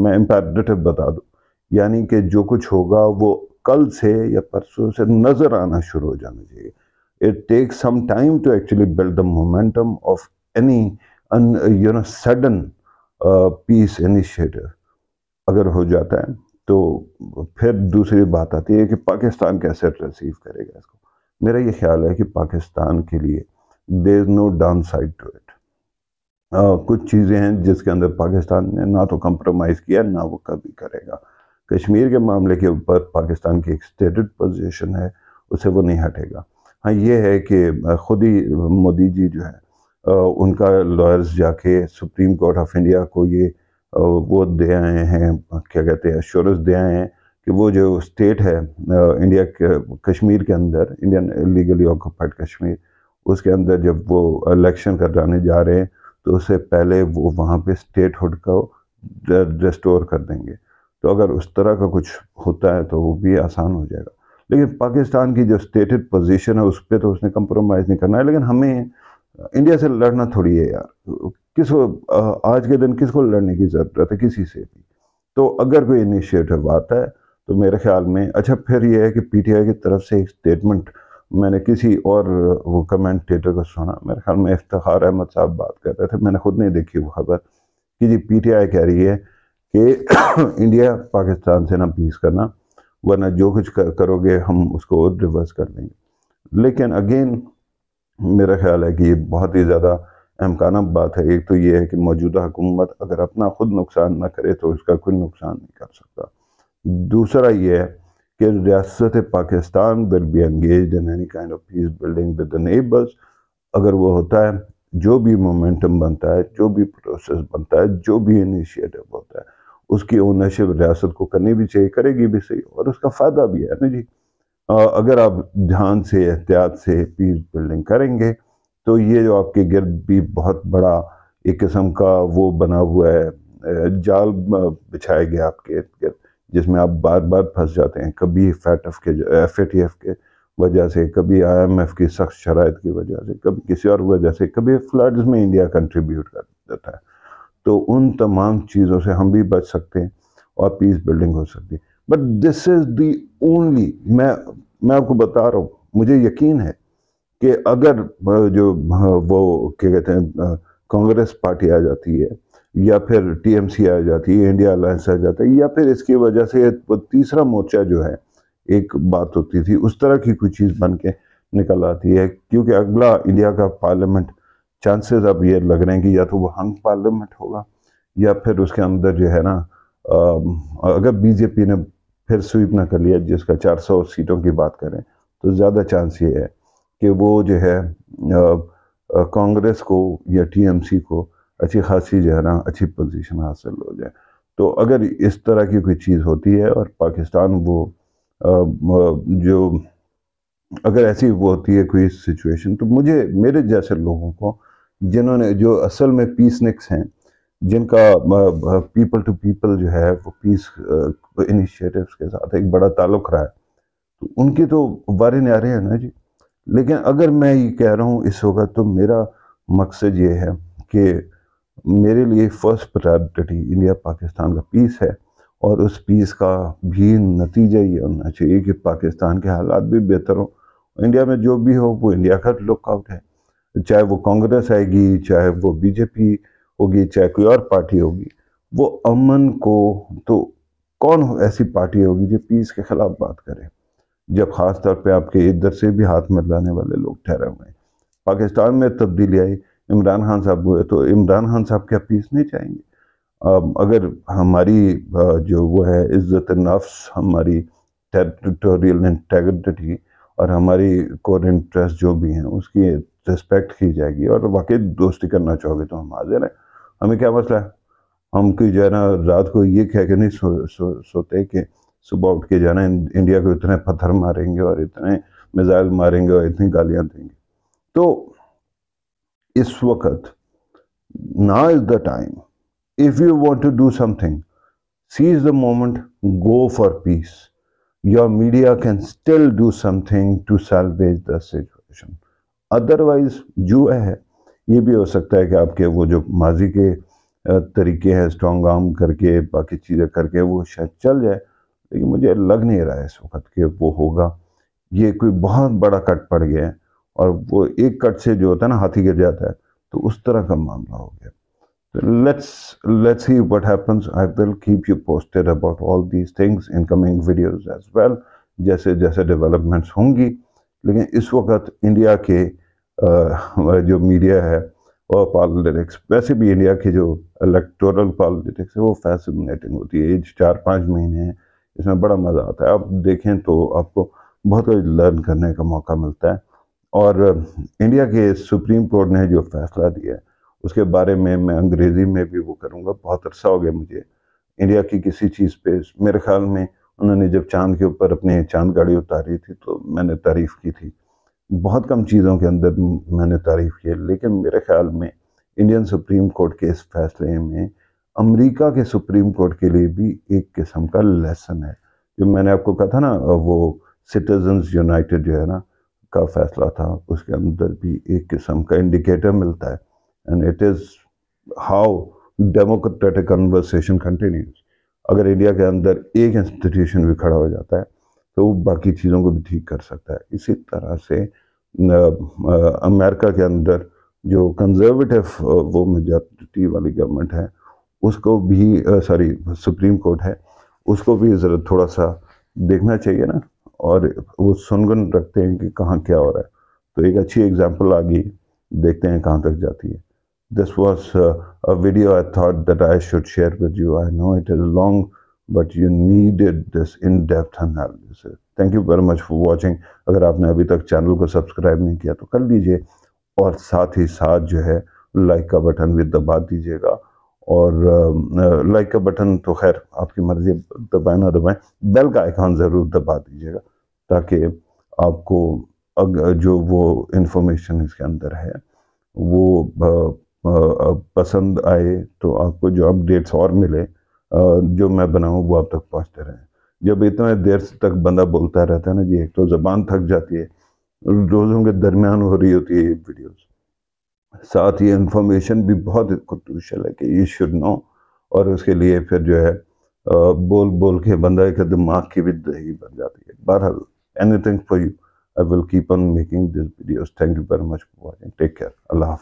میں امپیریٹو بتا دوں، یعنی کہ جو کچھ ہوگا وہ کل سے یا پرسوں سے نظر آنا شروع ہو جانا چاہیے۔ It takes some time to actually build the momentum of any sudden peace initiative۔ اگر ہو جاتا ہے تو پھر دوسری بات آتی ہے کہ پاکستان کیسے ریسیو کرے گا اس کو۔ میرا یہ خیال ہے کہ پاکستان کے لیے there is no downside to it۔ کچھ چیزیں ہیں جس کے اندر پاکستان نے نہ تو کمپرومائز کیا، نہ وہ کبھی کرے گا۔ کشمیر کے معاملے کے اوپر پاکستان کی ایک سٹیٹڈ پوزیشن ہے، اسے وہ نہیں ہٹے گا۔ ہاں یہ ہے کہ خود ہی مودی جی جو ہے ان کا لائرز جا کے سپریم کورٹ آف انڈیا کو یہ وہ دے آئے ہیں، کیا کہتے ہیں، ایشورنس دے آئے ہیں کہ وہ جو اسٹیٹ ہے انڈیا کے کشمیر کے اندر، انڈین لیگلی آکوپائڈ کشمیر، اس کے اندر جب وہ الیکشن کرانے جا رہے ہیں تو اس سے پہلے وہ وہاں پہ اسٹیٹ ہوڈ کو ریسٹور کر دیں گے۔ تو اگر اس طرح کا کچھ ہوتا ہے تو وہ بھی آسان ہو جائے گا۔ لیکن پاکستان کی جو اسٹیٹڈ پوزیشن ہے اس پہ تو اس نے کمپرومائز نہیں کرنا ہے۔ لیکن ہمیں انڈیا سے لڑنا تھوڑی ہے یار، کس کو آج کے دن کس کو لڑنے کی ضرورت ہے، کسی سے بھی۔ تو اگر کوئی انیشیٹو آتا ہے تو میرے خیال میں اچھا، پھر یہ ہے کہ پی ٹی آئی کی طرف سے ایک سٹیٹمنٹ میں نے کسی اور وہ کمنٹیٹر کو سنا، میرے خیال میں افتخار احمد صاحب بات کر رہے تھے، میں نے خود نہیں دیکھی وہ خبر، کہ جی پی ٹی آئی کہہ رہی ہے کہ انڈیا پاکستان سے نہ پیس کرنا، ورنہ جو کچھ کرو گے ہم اس کو ریورس کر دیں گے۔ لیکن اگین میرا خیال ہے کہ یہ بہت ہی زیادہ امکانہ بات ہے۔ ایک تو یہ ہے کہ موجودہ حکومت اگر اپنا خود نقصان نہ کرے تو اس کا کوئی نقصان نہیں کر سکتا۔ دوسرا یہ ہے کہ ریاست Pakistan will be engaged in any kind of peace building with the neighbors۔ اگر وہ ہوتا ہے جو بھی مومنٹم بنتا ہے، جو بھی پروسیس بنتا ہے، جو بھی انیشیٹو ہوتا ہے، اس کی اونرشپ ریاست کو کرنی بھی چاہیے، کرے گی بھی صحیح، اور اس کا فائدہ بھی ہے نا جی۔ اگر آپ دھیان سے، احتیاط سے پیس بلڈنگ کریں گے تو یہ جو آپ کے گرد بھی بہت بڑا ایک قسم کا وہ بنا ہوا ہے، جال بچھائے گیا آپ کے ارد گرد، جس میں آپ بار بار پھنس جاتے ہیں، کبھی ایف اے ٹی ایف کے وجہ سے، کبھی آئی ایم ایف کی سخت شرائط کی وجہ سے، کبھی کسی اور وجہ سے، کبھی فلڈز میں انڈیا کنٹریبیوٹ کر دیتا ہے۔ تو ان تمام چیزوں سے ہم بھی بچ سکتے ہیں اور پیس بلڈنگ ہو سکتی ہے۔ But this is the only, میں آپ کو بتا رہا ہوں، مجھے یقین ہے کہ اگر جو وہ کیا کہتے ہیں کانگریس پارٹی آ جاتی ہے، یا پھر ٹی ایم سی آ جاتی ہے، انڈیا الائنس آ جاتا ہے، یا پھر اس کی وجہ سے تیسرا مورچہ جو ہے، ایک بات ہوتی تھی، اس طرح کی کوئی چیز بن کے نکل آتی ہے، کیونکہ اگلا انڈیا کا پارلیمنٹ چانسز اب یہ لگ رہے ہیں کہ یا تو وہ ہنگ پارلیمنٹ ہوگا، یا پھر اس کے اندر جو ہے نا، اگر بی جے پی نے پھر سویپ نہ کر لیا، جس کا 400 سیٹوں کی بات کریں، تو زیادہ چانس یہ ہے کہ وہ جو ہے کانگریس کو یا ٹی ایم سی کو اچھی خاصی جو ہے نا اچھی پوزیشن حاصل ہو جائے۔ تو اگر اس طرح کی کوئی چیز ہوتی ہے اور پاکستان وہ جو اگر ایسی وہ ہوتی ہے کوئی سچویشن، تو میرے جیسے لوگوں کو، جنہوں نے جو اصل میں پیس نکس ہیں، جن کا پیپل ٹو پیپل جو ہے وہ پیس انیشیٹوز کے ساتھ ایک بڑا تعلق رہا ہے، تو ان کی تو وارے نیارے ہیں نا جی۔ لیکن اگر میں یہ کہہ رہا ہوں اس وقت، تو میرا مقصد یہ ہے کہ میرے لیے فرسٹ پرائورٹی انڈیا پاکستان کا پیس ہے، اور اس پیس کا بھی نتیجہ یہ ہونا چاہیے کہ پاکستان کے حالات بھی بہتر ہوں۔ انڈیا میں جو بھی ہو وہ انڈیا کا لک آؤٹ ہے، چاہے وہ کانگریس آئے گی، چاہے وہ بی جے پی ہوگی، چاہے کوئی اور پارٹی ہوگی، وہ امن کو، تو کون ایسی پارٹی ہوگی جو پیس کے خلاف بات کرے، جب خاص طور پہ آپ کے ادھر سے بھی ہاتھ ملانے والے لوگ ٹھہرے ہوئے ہیں۔ پاکستان میں تبدیلی آئی، عمران خان صاحب ہوئے، تو عمران خان صاحب کیا پیس نہیں چاہیں گے؟ اگر ہماری جو وہ ہے عزت نفس، ہماری ٹیریٹوریل انٹیگریٹی اور ہماری کور انٹرسٹ جو بھی ہیں، اس کی ریسپیکٹ کی جائے گی، اور واقعی دوستی کرنا چاہو گے تو ہم حاضر ہیں۔ ہمیں کیا مسئلہ ہے؟ ہم کوئی جو ہے نا رات کو یہ کہہ کے نہیں سوتے کہ صبح اٹھ کے جانا انڈیا کو اتنے پتھر ماریں گے اور اتنے میزائل ماریں گے اور اتنی گالیاں دیں گے۔ تو اس وقت now is the time. If you want to do something, seize the moment, go for peace. Your media can still do something to salvage the situation. Otherwise, جو ہے یہ بھی ہو سکتا ہے کہ آپ کے وہ جو ماضی کے طریقے ہیں اسٹرانگ آرم کر کے باقی چیزیں کر کے وہ شاید چل جائے، لیکن مجھے لگ نہیں رہا ہے اس وقت کہ وہ ہوگا۔ یہ کوئی بہت بڑا کٹ پڑ گیا ہے، اور وہ ایک کٹ سے جو ہوتا ہے نا ہاتھی گر جاتا ہے، تو اس طرح کا معاملہ ہو گیا۔ Let's see what happens. I will keep you posted about all these things in coming videos as well، جیسے جیسے ڈیولپمنٹس ہوں گی۔ لیکن اس وقت انڈیا کے جو میڈیا ہے اور پالیٹکس، ویسے بھی انڈیا کی جو الیکٹورل پالیٹکس ہے وہ فیسنیٹنگ ہوتی ہے۔ یہ 4-5 مہینے ہیں، اس میں بڑا مزہ آتا ہے۔ آپ دیکھیں تو آپ کو بہت کچھ لرن کرنے کا موقع ملتا ہے۔ اور انڈیا کے سپریم کورٹ نے جو فیصلہ دیا ہے اس کے بارے میں انگریزی میں بھی وہ کروں گا۔ بہت عرصہ ہو گیا مجھے انڈیا کی کسی چیز پہ، میرے خیال میں انہوں نے جب چاند کے اوپر اپنی چاند گاڑی اتاری تھی تو میں نے تعریف کی تھی، بہت کم چیزوں کے اندر میں نے تعریف کی، لیکن میرے خیال میں انڈین سپریم کورٹ کے اس فیصلے میں امریکہ کے سپریم کورٹ کے لیے بھی ایک قسم کا لیسن ہے۔ جو میں نے آپ کو کہا تھا نا، وہ سٹیزنز یونائٹڈ جو ہے نا کا فیصلہ تھا، اس کے اندر بھی ایک قسم کا انڈیکیٹر ملتا ہے، and it is how democratic conversation continues۔ اگر انڈیا کے اندر ایک انسٹیٹیوشن بھی کھڑا ہو جاتا ہے تو وہ باقی چیزوں کو بھی ٹھیک کر سکتا ہے۔ اسی طرح سے امریکہ کے اندر جو کنزرویٹو وہ میجورٹی والی گورنمنٹ ہے، اس کو بھی سپریم کورٹ ہے، اس کو بھی ذرا تھوڑا سا دیکھنا چاہیے نا، اور وہ سنگن رکھتے ہیں کہ کہاں کیا ہو رہا ہے۔ تو ایک اچھی ایگزامپل آ گئی، دیکھتے ہیں کہاں تک جاتی ہے۔ This was a video I thought that I should share with you. I know it is long, but you needed this in-depth analysis. Thank you very much for watching. اگر آپ نے ابھی تک چینل کو سبسکرائب نہیں کیا تو کر لیجئے، اور ساتھ ہی ساتھ جو ہے لائک کا بٹن بھی دبا دیجیے گا، اور لائک کا بٹن تو خیر آپ کی مرضی دبائیں نہ دبائیں، بیل کا آئیکن ضرور دبا دیجیے گا تاکہ آپ کو جو وہ انفارمیشن اس کے اندر ہے وہ پسند آئے، تو آپ کو جو اپڈیٹس اور ملے جو میں بناؤں وہ آپ تک پہنچتے رہیں۔ جب اتنا دیر تک بندہ بولتا رہتا ہے نا جی، ایک تو زبان تھک جاتی ہے، روزوں کے درمیان ہو رہی ہوتی ہے یہ ویڈیوز، ساتھ یہ انفارمیشن بھی بہت کروشل ہے کہ یہ شوڈ نو، اور اس کے لیے پھر جو ہے بول بول کے بندہ ایک دماغ کی بھی دہی بن جاتی ہے۔ بہرحال anything for you. I will keep on making these videos. Thank you very much for watching. Take care. Allah Hafiz.